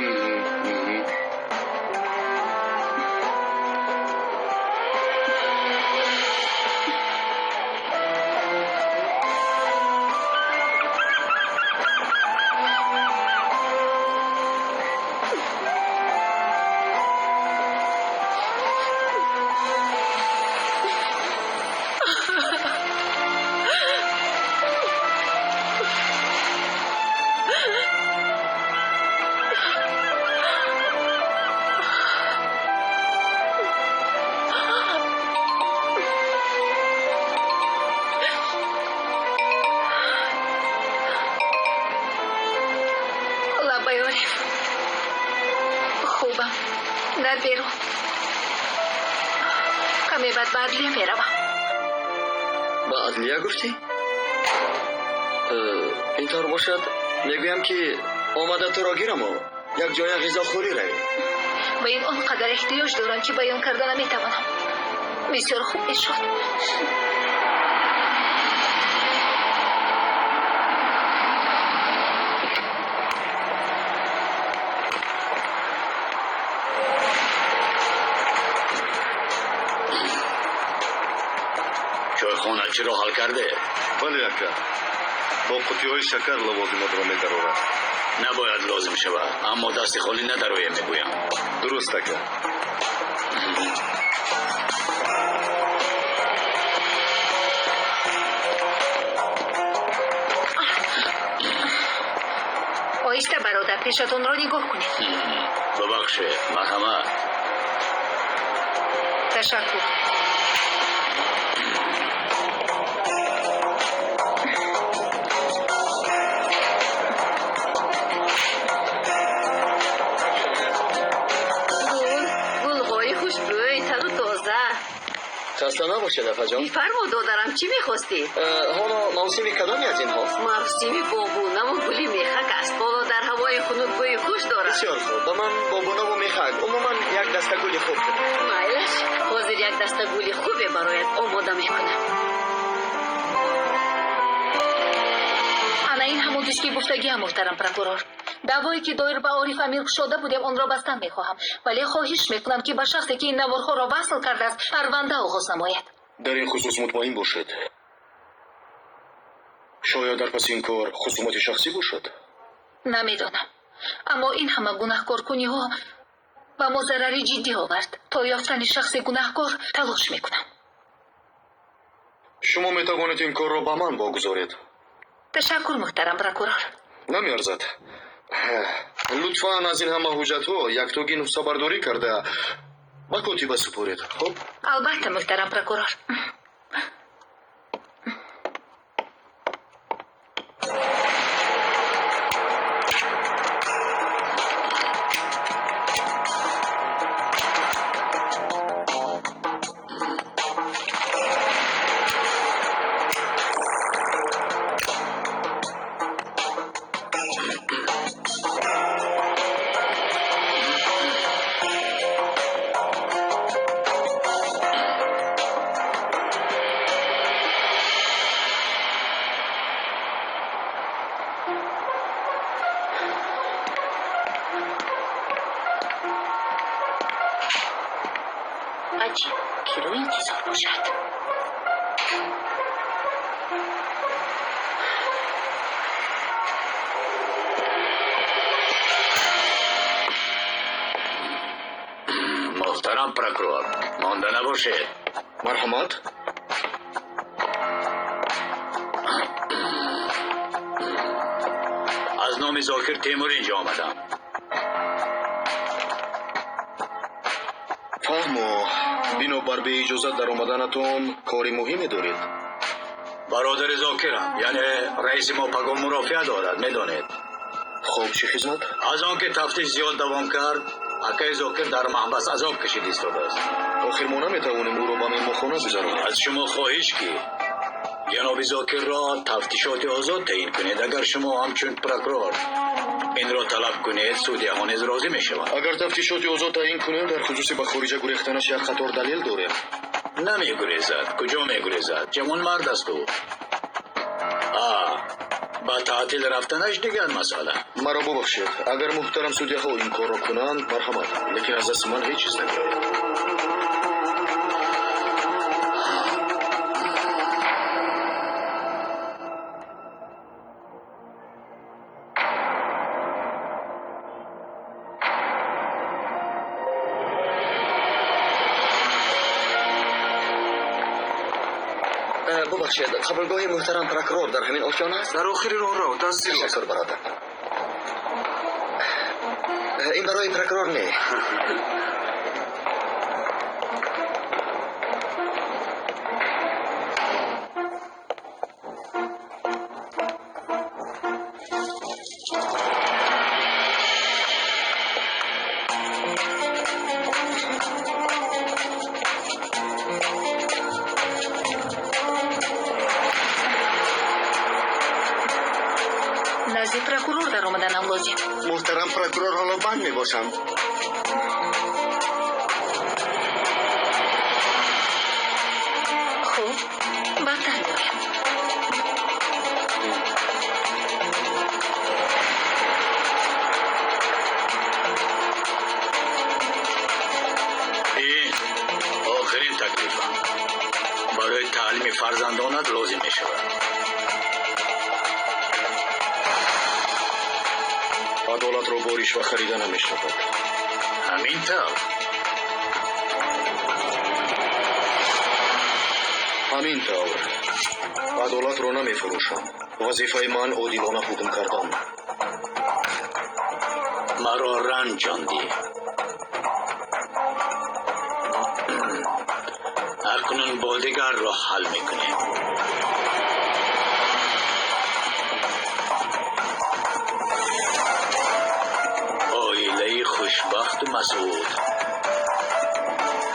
Speaker 8: خوبم نه بیرون کمی بعد به عدلیه میروم.
Speaker 6: با عدلیه گفتی؟ اینطور باشد میگویم که آمده تو را گیرم و یک جای غذا خوری روی.
Speaker 8: به این آنقدر احتیاج دارم که بیان کردن نمیتوانم. بسیار خوب میشد.
Speaker 6: چایخانه چی را حل کرده؟
Speaker 10: بله اکا، با قطعه های شکر لوازمات را می‌دارد.
Speaker 6: نباید لازم شود، اما دست خالی ندارویم میگویم.
Speaker 10: درست اکا.
Speaker 8: آیسته برادر پیشتون را نگاه کنید.
Speaker 6: ببخشید، مرحمت.
Speaker 8: تشکر.
Speaker 6: خسته نباشید افا جان.
Speaker 3: فرمود دارم چی میخواستی؟
Speaker 6: حالا موسمی کدامی از این ها؟
Speaker 3: موسمی بابونه و گلی میخک است. بالا در هوای خنک بوی خوش دارد.
Speaker 6: بسیار خوب. با من بابونه و میخک عموما یک دسته گلی خوب دارم.
Speaker 3: مایلش حاضر یک دسته گلی خوبی برایت آماده میکنم.
Speaker 8: انا این همون است که گفتگی محترم پرокورور. دعوایی که دایر به عارف امیر شده بودیم آن را بستن میخواهم، ولی خواهش میکنم که به شخصی که این نوارها را وصل کرده است پرونده آغاز نماید.
Speaker 10: در این خصوص مطمئن باشد. شاید در پس این کار خصومت شخصی باشد.
Speaker 8: نمیدانم، اما این همه گناهکار کنی ها و ما ضرری جدی آورد. تا یافتن شخص گناهکار تلاش میکنم.
Speaker 10: شما میتوانید این کار را به من واگذارید.
Speaker 8: تشکر محترم پرокурор.
Speaker 10: نمیارزد.
Speaker 12: лутфан аз ин ҳама ҳуҷҷатҳо яктоги нусхабардорӣ карда ба котиба супоред. хоб
Speaker 8: албатта муҳтарам прокурор. عجیب کیلو انتظار باشد.
Speaker 9: محترم پروکرور مانده نباشید.
Speaker 12: марҳамат.
Speaker 9: از نام ذاکر تیمور اینجا آمدم.
Speaker 12: фаҳмо бинобар беиҷозат дар омаданатон кори муҳиме доред.
Speaker 9: برادر ذاکرم یعنی رئیس ما پیغام مرافعه دارد میدانید.
Speaker 12: хоб чӣ хизмат?
Speaker 9: از آنکه تفتیش زیاد دوام کرد اکای ذاکر در محبس عذاب کشید ایستاده است.
Speaker 12: охир мо наметавонем ӯро ба меҳмонхона гузаронем.
Speaker 9: از شما خواهش کی جناب ذاکر را تفتیشات آزاد تعیین کنید. اگر شما همچون پروکرور این را طلب کنید سودی نیز راضی می شود.
Speaker 12: агар тафтишоти озод таъин кунем дар хусуси ба хориҷа гурехтанаш як қатор далел дорем.
Speaker 9: نمی گریزد. کجا می گریزد؟ جوان مرد است او. با تعطیل رفتنش دیگر مسئله.
Speaker 12: маро бубахшед, агар муҳтарам судяҳо ин корро кунанд марҳамат, лекин аз дасти ман ҳеҷ чиз намеояд. ببخشید قبرگاه محترم پروکرور در همین آشیان است؟
Speaker 7: در آخر راه دست زیر.
Speaker 12: تشکر برادر. این برای پروکرور نه.
Speaker 8: نزد پروکورور در آمدنم لازم.
Speaker 12: محترم پروکرور حالا بند می باشم.
Speaker 8: خوب بدتر میایم.
Speaker 9: این آخرین تکلیفم برای تعلیم فرزندانت لازم می شود.
Speaker 12: عدالتро бо ришва харида намешавад.
Speaker 9: همین طور.
Speaker 12: ҳамин тавр. адолатро намефурӯшам. вазифаи ман одилона ҳукм кардан.
Speaker 9: مرا رنجاندی. اکنون با دیگر را حل میکنیم. آیله خوشبخت و مسعود.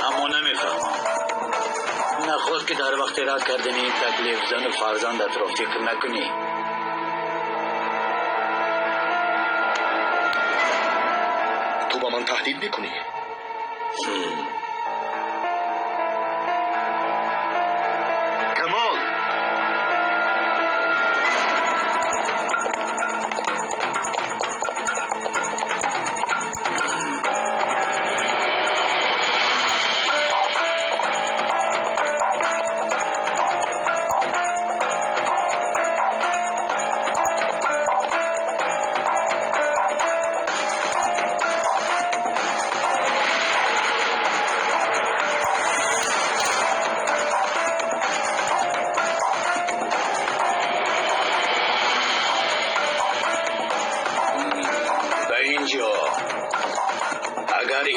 Speaker 9: اما نمیفهمم. نخواست که در وقت رد کردن این تکلیف زن و فرزندت را فکر نکنی.
Speaker 12: تو با من تهدید میکنی؟
Speaker 6: کمال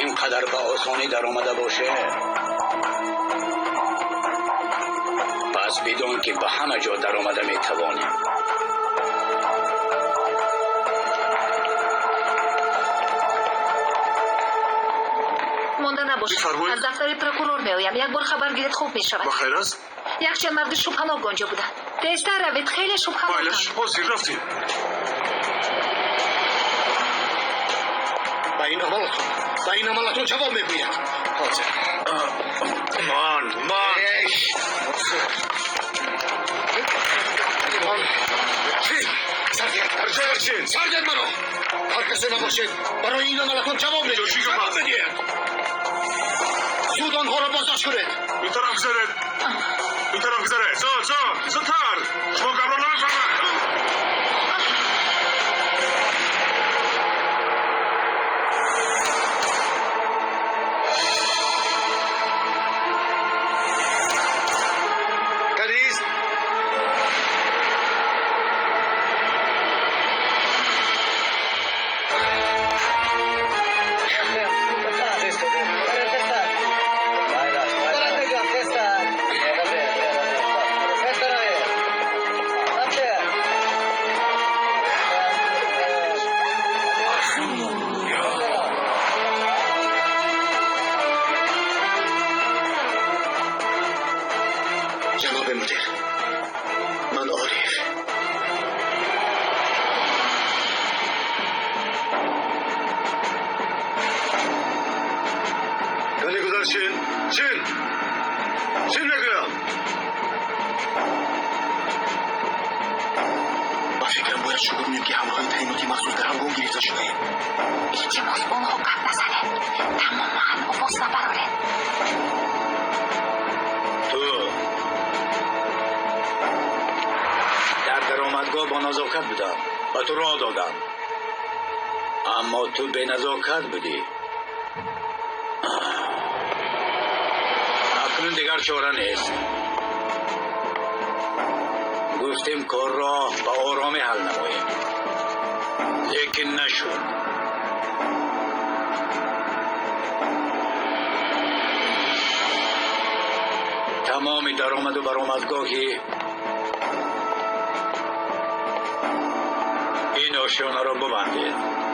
Speaker 9: اینقدر به آسانی در آمده باشه، پس بدون که به همه جا در آمده میتوانیم.
Speaker 8: مونده نباش.
Speaker 7: بفرمایید.
Speaker 8: از دفتر پروکورور میآیم. یک بار خبر گیرید خوب میشود.
Speaker 7: بخیر است؟
Speaker 8: یک چند مرد شبهناک آنجا بودند. تیزتر روید، خیلی شبهناکند.
Speaker 7: بایلش حاضر رفتیم.
Speaker 12: به این عملتون جواب میگوید. حاضر.
Speaker 1: مان
Speaker 12: سرگرد منو. هر کسی نباشید برای این عملتون جواب میگوید. جواب بدید. زود آنها را بازداشت کنید.
Speaker 1: این طرف گذره زودتر شما گبران نمیفهمن.
Speaker 12: کنیز جناب مدیر، من عارف.
Speaker 1: یعنی گذاشتین؟ چین نگیرم.
Speaker 12: با فکرم باید شروع کنیم که همراهی تعیناتی مخصوص در همگام گرفته شده.
Speaker 8: ایچماس اونها قد نزنه. تماما افاس نبراره.
Speaker 9: تو در درآمدگاه با نزاکت بودم و تو راه دادم، اما تو به نزاکت بودی. اکنون دیگر چاره نیست. گفتیم کار را به آرامی حل نماییم، لیکن نشد. تمام درآمد و برآمدگاهی این آشیانه را ببندید.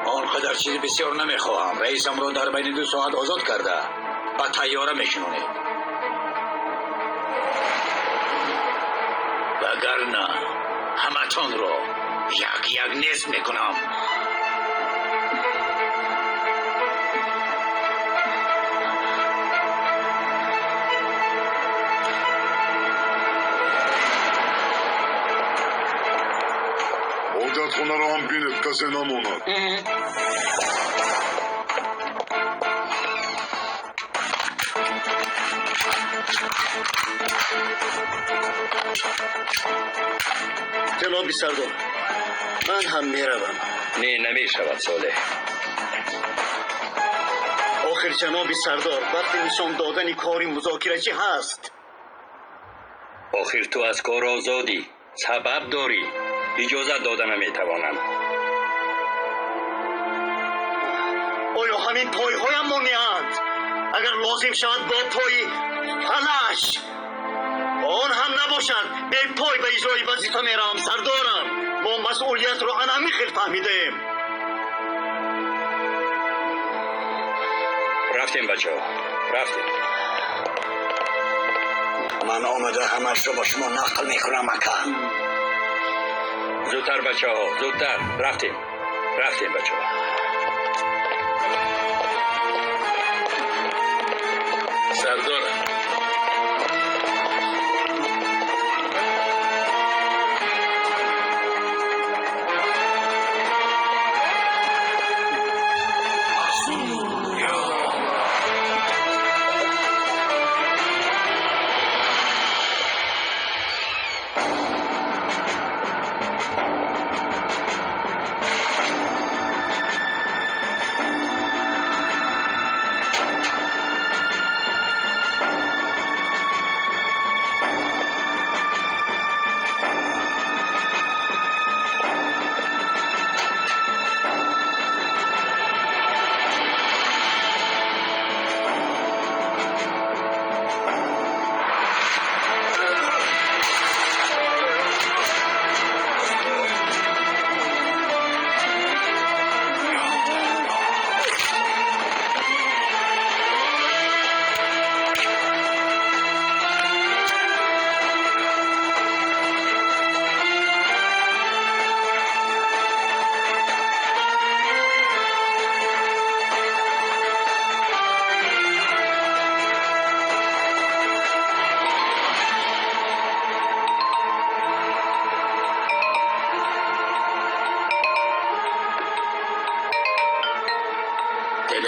Speaker 9: آنقدر چیز بسیار نمیخواهم. رئیسم را در بین 2 ساعت آزاد کرده و تیاره میشنونید. وگرنه همتان را یک نیست میکنم.
Speaker 1: حاجت خونه را هم بینید، کسی نماند.
Speaker 6: جناب سردار، من هم میروم.
Speaker 5: نه نمیشود صالح.
Speaker 6: آخر جناب سردار، وقت نشان دادن کاری مذاکره چی هست؟
Speaker 5: آخر تو از کار آزادی، سبب داری، اجازت داده نمیتوانم.
Speaker 6: آیا همین پایهایم مانعند؟ اگر لازم شود با پای فلش آن هم نباشد، به پای به اجرای وظیفه میرم. سردارم، ما مسئولیت رو عمیق فهمیدیم.
Speaker 5: رفتیم بچه ها، رفتیم.
Speaker 12: من آمده همش رو با شما نقل میکنم اکا.
Speaker 5: زودتر بچه ها، زودتر. رفتیم بچه ها.
Speaker 1: سردارم،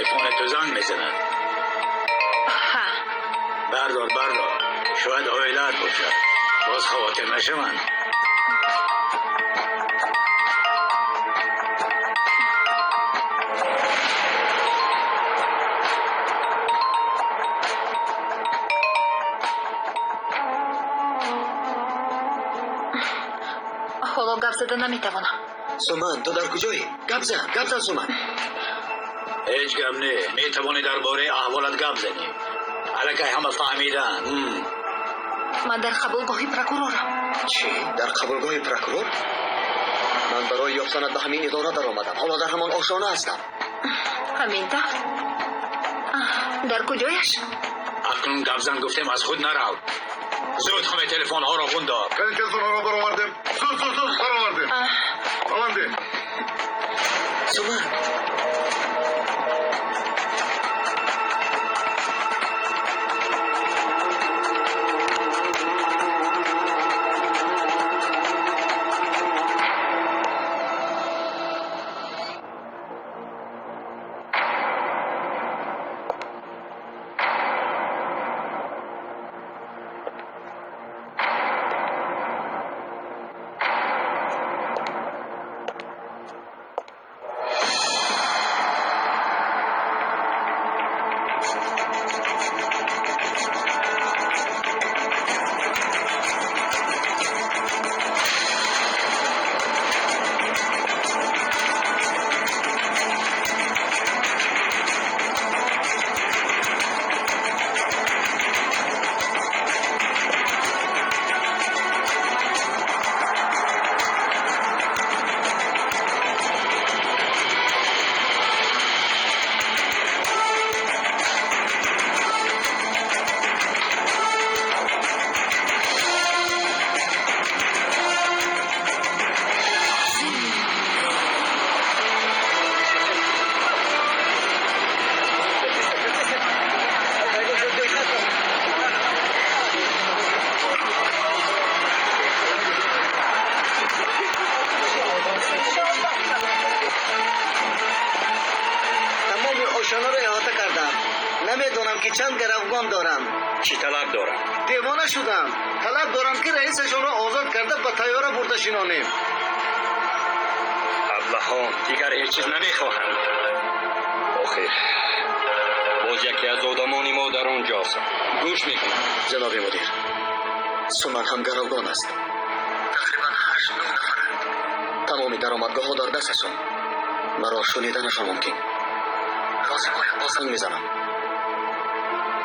Speaker 9: تلفن تو زنگ میزنن.
Speaker 8: ها
Speaker 9: بردار شاید آیلت باشه. باز خواهد نشه من.
Speaker 8: حالا گپ زدن نمیتوانم.
Speaker 6: سومن تو در کجایی؟ گپ زن سومن.
Speaker 9: هیچ گپ نه. میتوانی درباره احوالت گپ زنی. الکی همه فهمیدن.
Speaker 8: من در قبولگاه پرکورورم.
Speaker 6: چی؟ در قبولگاه پرکورور؟ من برای یافتنت به همین اداره در آمدم. حالا در همان آشانه هستم.
Speaker 8: همین تا؟ در کجایش؟
Speaker 9: اکنون گپ زن گفتیم از خود نرو. زود همه تلفن ها را بندار.
Speaker 10: تلفن ها را برآوردم. زود برآوردم. آمده.
Speaker 6: سومن آشانه را احاطه کردم. نمیدونم که چند گروگان دارم.
Speaker 5: چی طلب دارم؟
Speaker 6: دیوانه شدم. طلب دارم که رئیسشون را آزاد کرده به طیاره برده شینانیم.
Speaker 5: ابلهان دیگر هیچ چیز نمیخواهم. آخر باز یکی از آدمان ما در آنجاست. گوش میکنم.
Speaker 6: جناب مدیر، سومن هم گروگان است. تقریبا 8-9 نفرند. تمام درآمدگاه ها در دستشون. مرا شنیدنشان ممکن. لازم باید بازنگ میزنم.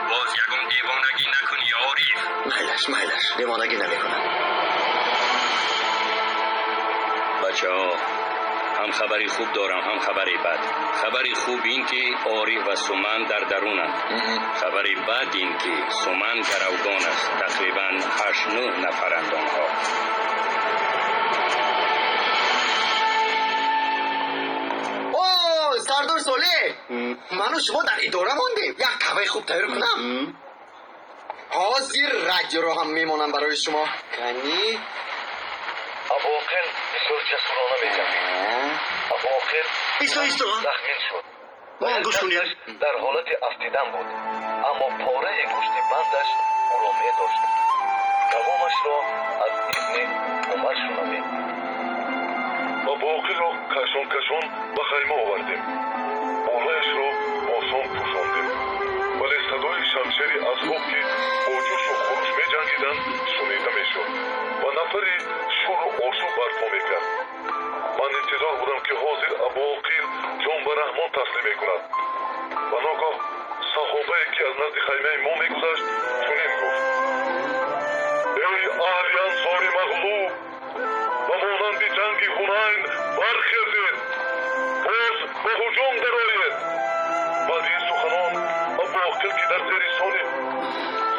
Speaker 5: باز یکم دیوانگی نکنی عارف.
Speaker 6: میلش دیوانگی نمیکنم.
Speaker 5: بچه ها هم خبری خوب دارم هم خبری بد. خبری خوب این که عارف و سومن در درونند. خبری بد این که سومن گروگان است. تقریبا 8-9 نفرند آنها.
Speaker 6: سردار ساله، من و شما در اداره ماندیم. یک کبای خوب تیار کنم. حاضر رج رو هم میمونم برای شما. کنی
Speaker 12: ابواقر بسیار جسورانه می‌جنگید. ابواقر
Speaker 6: ایستو
Speaker 12: زخمی شد.
Speaker 6: ما گوش کنید.
Speaker 12: در حالت افتیدن بود، اما پاره گوشت بندش او را می‌داشت. دوامش را از اذن عمر شنوید.
Speaker 10: ابواقر را کشان به خیمه آوردیم. بالایش را آسان پوشاندیم. ولی صدای شمشیر اسباب که با جوش و خروش می‌جنگیدند شنیده می‌شد و نفری شور و آشوب برپا می‌کرد. من انتظار بودم که حاضر ابواقر جان به رحمان تسلیم می‌کند و ناگاه صحابه‌ای که از نزد خیمه ما می‌گذشت چنین گفت: ای اهل انصار مغلوب، و مانند جنگ هنین برخیزید، باز به هجوم درآیید. بعد این سخنان ابواقر که در زیر سان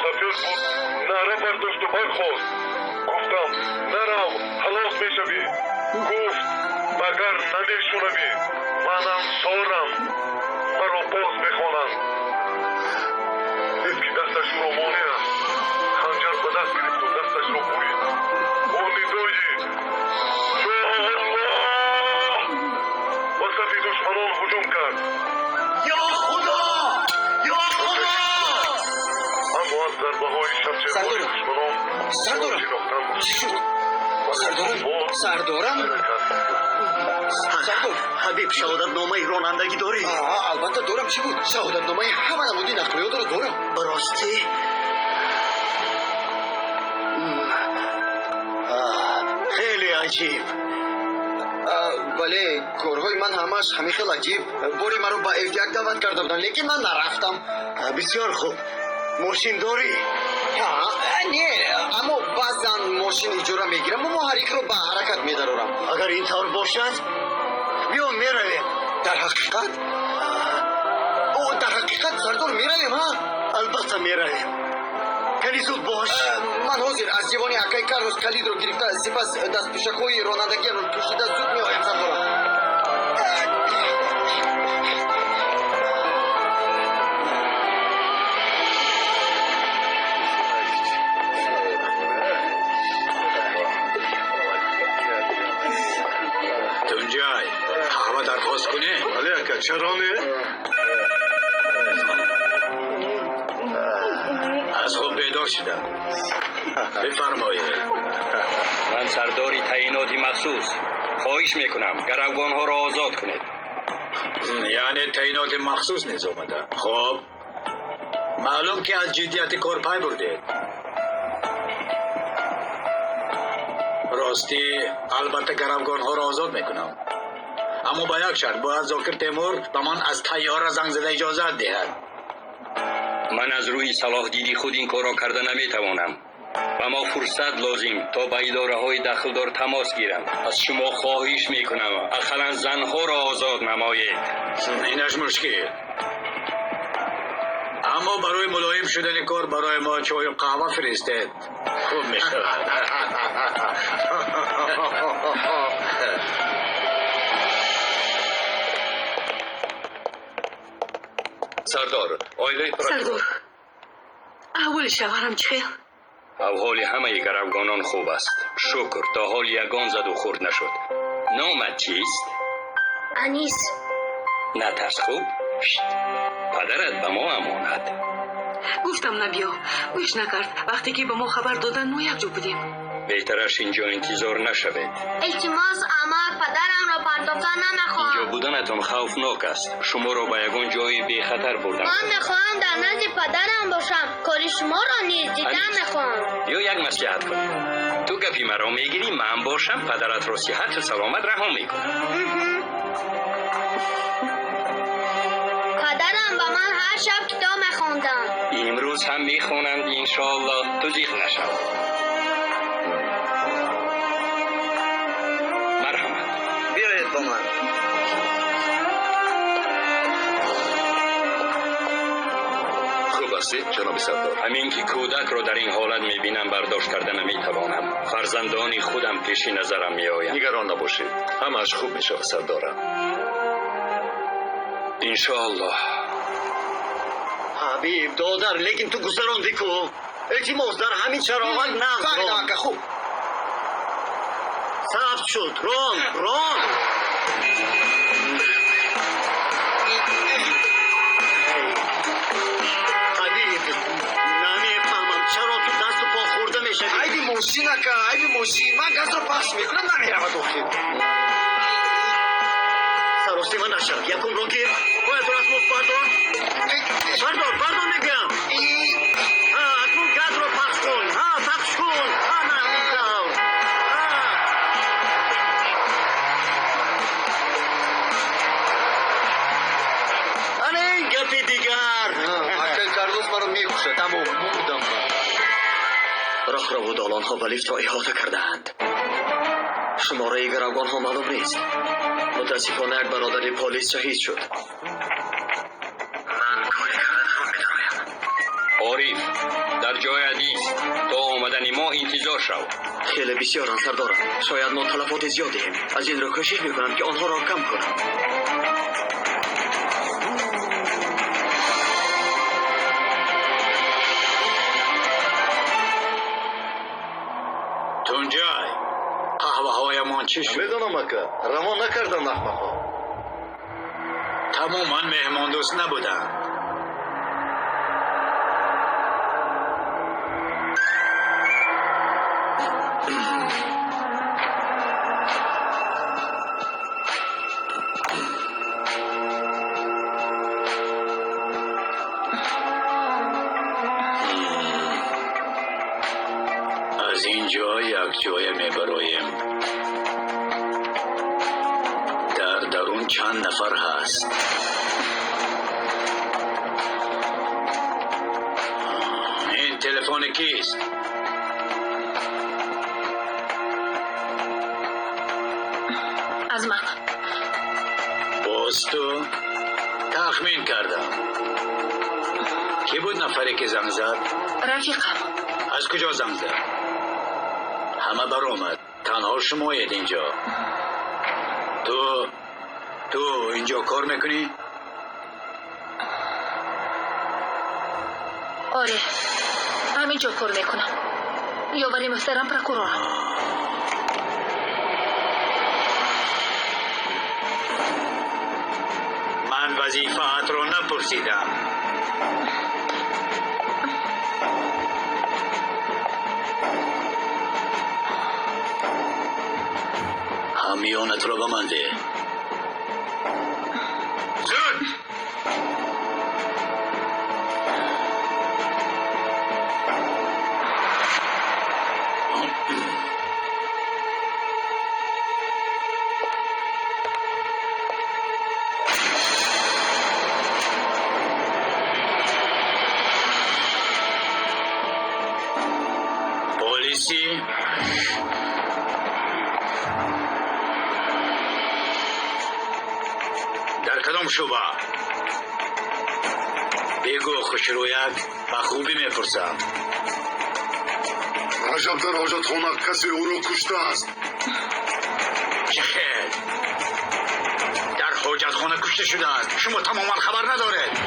Speaker 10: سفید بود نعره برداشت و برخاست. گفتم نرو هلاک میشوی. گفت مگر نمیشنوی من انصارم، مرا باز میخوانند. دید که دستش را مانع خنجر به دست گرفت و دستش را برید. با ندای یا الله به صف دشمنان هجوم کرد. یا خدا
Speaker 9: سردارم چی شد؟ سردارم
Speaker 6: حبیب شهادت نامه رانندگی داری؟
Speaker 9: البته دارم. چی بود؟ شهادت نامه همه نمودی نقلیات رو دارم.
Speaker 6: براستی؟ خیلی عجیب.
Speaker 9: ولی کارهای من همش همین خیلی عجیب. باری مرا با F1 دعوت کرده بودن لیکن من نرفتم.
Speaker 6: بسیار خوب. ماشین داری؟
Speaker 9: نه اما بعضا ماشین اجاره میگیرم و محرک رو به حرکت میدارم.
Speaker 6: اگر این طور باشد بیا میرویم.
Speaker 9: در حقیقت سردار میرویم ها؟
Speaker 6: البته میرویم. کلی زود باش.
Speaker 9: من حاضر از جوانی اکای کارلوس کلید رو گرفته سپس دست پیشکوی رانندگی رو پوشیده زود میایم سردارم.
Speaker 7: تونجای قهوه درخواست کنه؟
Speaker 10: ولی اکا چرانه؟
Speaker 7: از خوب بیدار شدم. بفرمایید.
Speaker 5: من سرداری تعییناتی مخصوص خواهش میکنم گروگان ها را آزاد کنید.
Speaker 7: یعنی تعیینات مخصوص نیز آمده. خب معلوم که از جدیت کار پای بردید. راستی البته گروگان ها را آزاد میکنم، اما با یک شرط باید زاکر تیمور به من از طیاره زنگ زده اجازه دهد.
Speaker 5: من از روی صلاح دیدی خود این کار را کرده نمیتوانم. و ما فرصت لازم تا با اداره های دخلدار تماس گیرم. از شما خواهش میکنم اقلا زنها را آزاد نمایید.
Speaker 7: اینش مشکل. اما برای ملایم شدن کار برای ما چای و قهوه فرستید. خوب میشه.
Speaker 5: سردار آیله
Speaker 3: سردار اول شوهرم چه؟
Speaker 5: احوال همه گروگانان خوب است. شکر تا حال یگان زد و خورد نشد. نامت چیست؟
Speaker 11: انیس.
Speaker 5: نترس خوب؟ پدرت به ما امانت.
Speaker 3: گفتم نبیا گوش نکرد. وقتی که به ما خبر دادن ما یک جو بودیم.
Speaker 5: بهترش اینجا انتظار نشوید.
Speaker 11: التماس اما پدرم را پرداختن نمیخوام.
Speaker 5: اینجا بودنتان خوفناک است. شما را به یگان جای بی خطر بردم.
Speaker 11: من میخوام در نزد پدرم باشم. کاری شما را نیز دیدن میخوام.
Speaker 5: یا یک نصیحت کنم. تو گپی مرا میگیری من باشم پدرت را صحت و سلامت رها میکنم.
Speaker 11: پدرم با من هر شب کتاب میخوندن.
Speaker 5: امروز هم میخونند انشاءالله. تو زیخ نشو. مرحمت.
Speaker 6: بیایید با من.
Speaker 2: خوب هستید جناب سردار؟
Speaker 5: همین که کودک را در این حالت میبینم برداشت کرده نمیتوانم. فرزندان خودم پیش نظرم میآیند.
Speaker 2: نگران نباشید همش خوب میشه سردارم.
Speaker 5: انشاءالله.
Speaker 6: حبیب دادر لیکن تو گذراندی کو. التماس در همین شرایط نقض
Speaker 9: فهمیدم خوب.
Speaker 6: ثبت شد. ران. حبیب نمیفهمم چرا تو دست و پا خورده میشه.
Speaker 9: عیبی موشی نکن. من گاز رو پخش میکنم نمیرم داخل.
Speaker 6: سراستی من نشد. یکم رو گیر. باید رو از مفت بردار میگم. اکنون گاز رو پخش کن. پخش کن. نمیدم. این گپی دیگر.
Speaker 9: اکای کارلوس مرا میکشه. تمام بودم من.
Speaker 6: راه را و دالان ها به لیفت ها احاطه کرده‌اند. شماره گروگان ها معلوم نیست. متاسفانه یک برادر پلیس شهید شد. من کاری کردن هم میدارم.
Speaker 5: عارف در جای حدیث تا آمدن ما انتظار شو.
Speaker 6: خیلی بسیارن سردارم. شاید ما تلفات زیاد دهیم. از این را کوشش میکنم که آنها را کم کنم.
Speaker 7: تونجای قهوه های من چی شد؟
Speaker 10: میدونم اکا روان نکردن احمق ها.
Speaker 7: تماما مهمان دوست نبودن.
Speaker 9: جای میبرایم. در درون چند نفر هست؟ این تلفن کیست؟
Speaker 8: از من.
Speaker 9: باز تو؟ تخمین کردم. کی بود نفری که زنگ زد؟
Speaker 8: رفیقم.
Speaker 9: از کجا زنگ زد؟ همه بر آمد. تنها شمایید اینجا. تو اینجا کار میکنی؟
Speaker 8: آره، همینجا کار میکنم. یاوری محترم پرکورور.
Speaker 9: من وظیفه‌ات رو نپرسیدم. همیانت رو به من ده. زود! پلیسی در کدام شعبه؟ بگو خوشرویک و خوبی میپرسم.
Speaker 10: رجب در حاجت خانه کسی او را کشته است.
Speaker 9: چه خیر؟ در حاجت خانه کشته شده است. شما تماما خبر ندارید.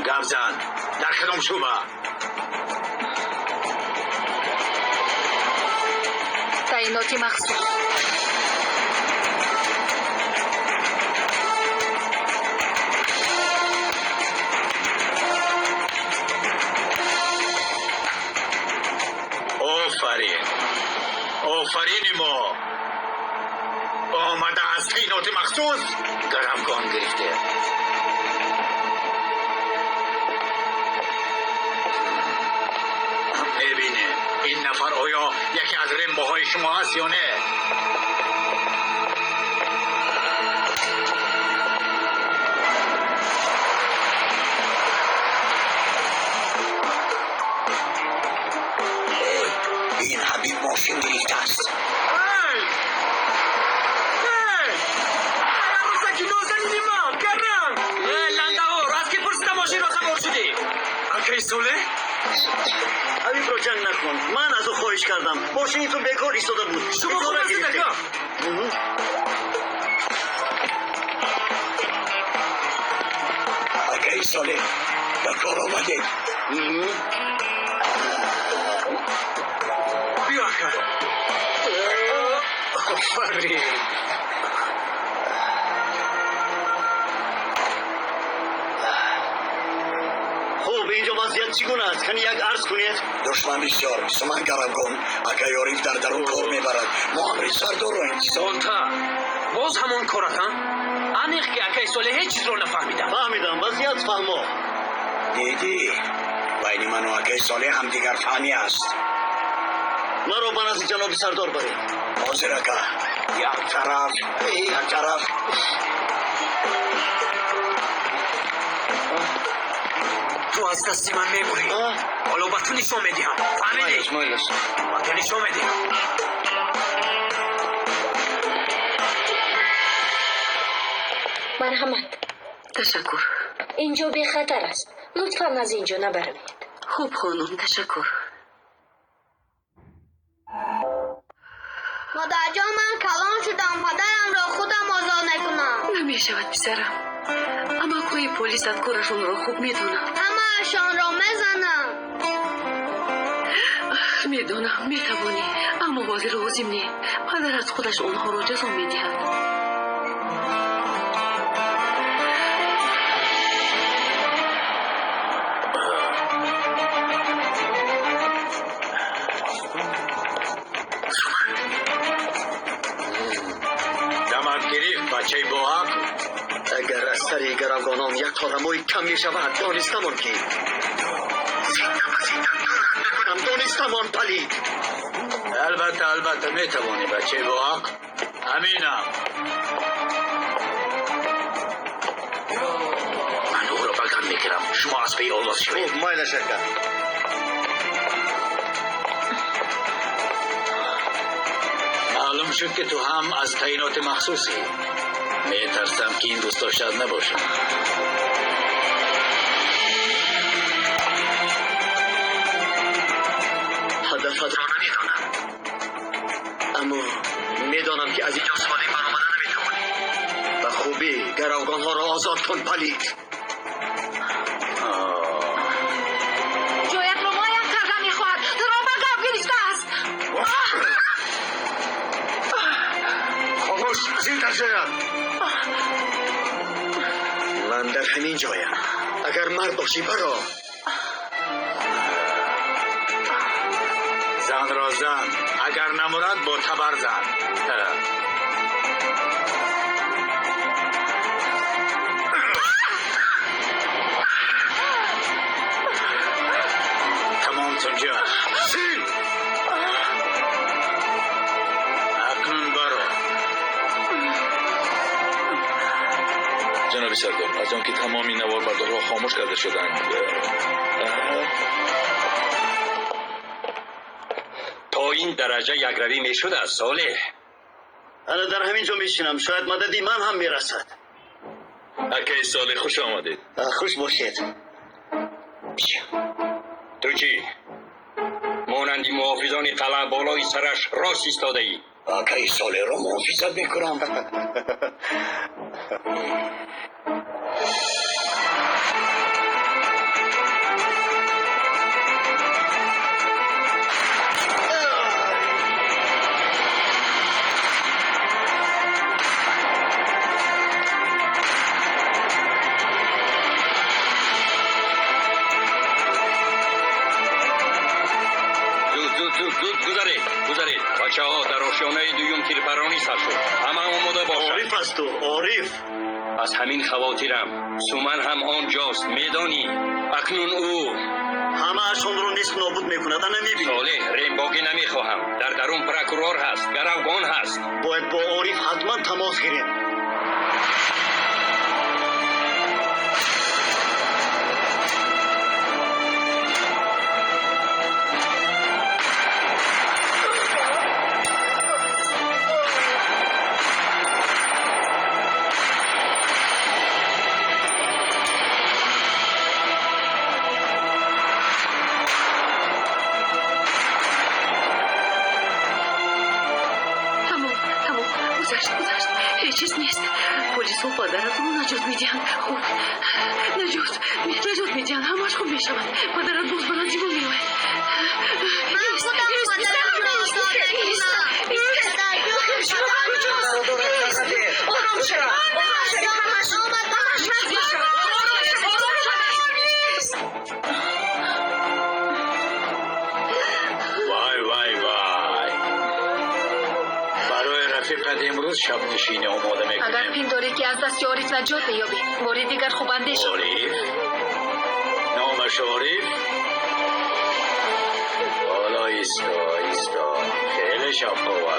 Speaker 9: گپ زن. در کدام شعبه؟
Speaker 8: تعیناتی مخصوص.
Speaker 9: آفرین ما آمده از تعینات مخصوص گرمگان گرفته. ببینه این نفر آیا یکی از رمباهای شما هست یا نه؟
Speaker 6: این حبیب ماشین گرفته است. حبیب رو جنگ نکن. من از او خواهش کردم. ماشینی تو بیکار ایستاده بود.
Speaker 4: شما خوب هستید اکا؟
Speaker 6: اکای ساله به کار آمده.
Speaker 4: بیا اکا. آفرین.
Speaker 6: خوب اینجا وضعیت چگونه است؟ کنی یک عرض کنید. دشمن بسیار سمن گرمگان. اکای عارف در درون کار میبرد. ما امری سردار رو
Speaker 4: سانتا باز همون کارت هم؟ انیخ که اکای ساله هیچ چیز رو نفهمیدم.
Speaker 6: فهمیدم. وضعیت فهمو. دیدی بین من و اکای ساله هم دیگر فهمی است. مرا به نزد جناب سردار برید. حاضر اکا. یک طرف.
Speaker 4: تو از دستی من میبری. حالا با تو نشون میدیم. فهمیدی؟ با تو نشون میدیم.
Speaker 8: مرحمت.
Speaker 3: تشکر.
Speaker 8: اینجا بی خطر است. لطفاً از اینجا نبروید.
Speaker 3: خوب خانم، تشکر.
Speaker 11: مادر جان من کلان شدم. پدرم را خودم آزاد نکنم.
Speaker 3: نمیشود پسرم، اما کوی پلیس کارشون را خوب میدونم.
Speaker 11: همه‌شان را میزنم.
Speaker 3: میدونم میتوانی، اما بازی لازم نی. پدرت خودش اونها را جزا میدهد.
Speaker 9: بچه با حق.
Speaker 6: اگر از سری گرمگانان یک تا دموی کم می شود دانستمان که کنم؟ دانستم آن پلید.
Speaker 9: البته میتوانی بچه با حق. همینم.
Speaker 1: من او را بگم میگیرم. شما از پی آواز شوید.
Speaker 6: مایل شکر.
Speaker 9: معلوم شد که تو هم از تعینات مخصوصی. میترسم که این دوست داشتد نباشه.
Speaker 6: هدفت را نمیدانم، اما میدانم که از اینجا سالم برآمدن نمیتوانی. به خوبی گروگان ها را آزاد کن پلید.
Speaker 8: جویت رو مایم کردن میخواهد. تو را به گاب گرفته است.
Speaker 6: خاموش، زیر شاید. من در همین جایم. اگر مرد باشی برا.
Speaker 9: زن را زن. اگر نمرد با تبر زن. تمام تونجا.
Speaker 6: سین!
Speaker 9: اکنون برو.
Speaker 2: جناب سردار، از آن که تمامی نواربردارها خاموش کرده شدند،
Speaker 5: تا این درجه یک روی می شد از صالح.
Speaker 6: انا در همین جا میشینم. شاید مددی من هم میرسد.
Speaker 2: اکه صالح، خوش آمدید.
Speaker 6: خوش باشید.
Speaker 5: تو چی؟ مانندی محافظان طلع بالای سرش راست ایستاده ای؟
Speaker 6: اکه صالح را محافظت میکنم.
Speaker 5: گذارید. بچه ها در آشیانه دویم تیرپرانی سر شد. همه آماده باشند.
Speaker 6: عارف است تو، عارف.
Speaker 5: از همین خواتیرم. سومن هم آنجاست. میدانی اکنون او
Speaker 6: همه اشون رو نیست نابود میکند. انا میبینی.
Speaker 5: صالح، ریمباگی نمیخواهم. در درون پرکورور هست. گروگان هست.
Speaker 6: باید با عارف حتما تماس گیریم.
Speaker 8: گذشت. هیچ چیز نیست. پلیس و پدرت رو نجات میدهند. خوب. نجات میدهند. همش خوب میشود. پدرت باز برای زیبا میوید.
Speaker 11: من خودم پدرم را آزاد
Speaker 9: رفیقت امروز شب نشینی آماده میکنیم.
Speaker 8: اگر پنداری که از دست عارف نجات بیابی باری دیگر خوب اندیش.
Speaker 9: عارف؟ نامش عارف؟ حالا ایستا خیلی شب قوه.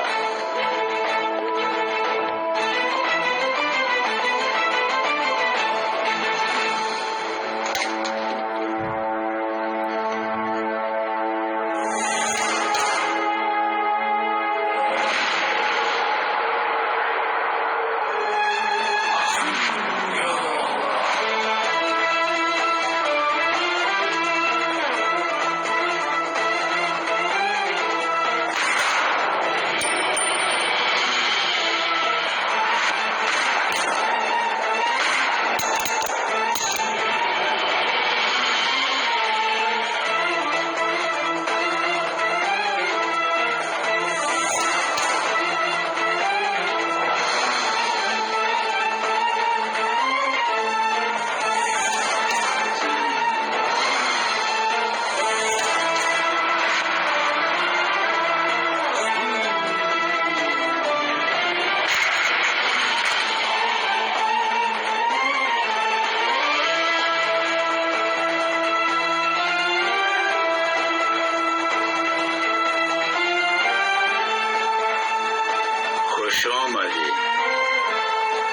Speaker 9: خوش آمدی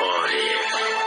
Speaker 9: آریف.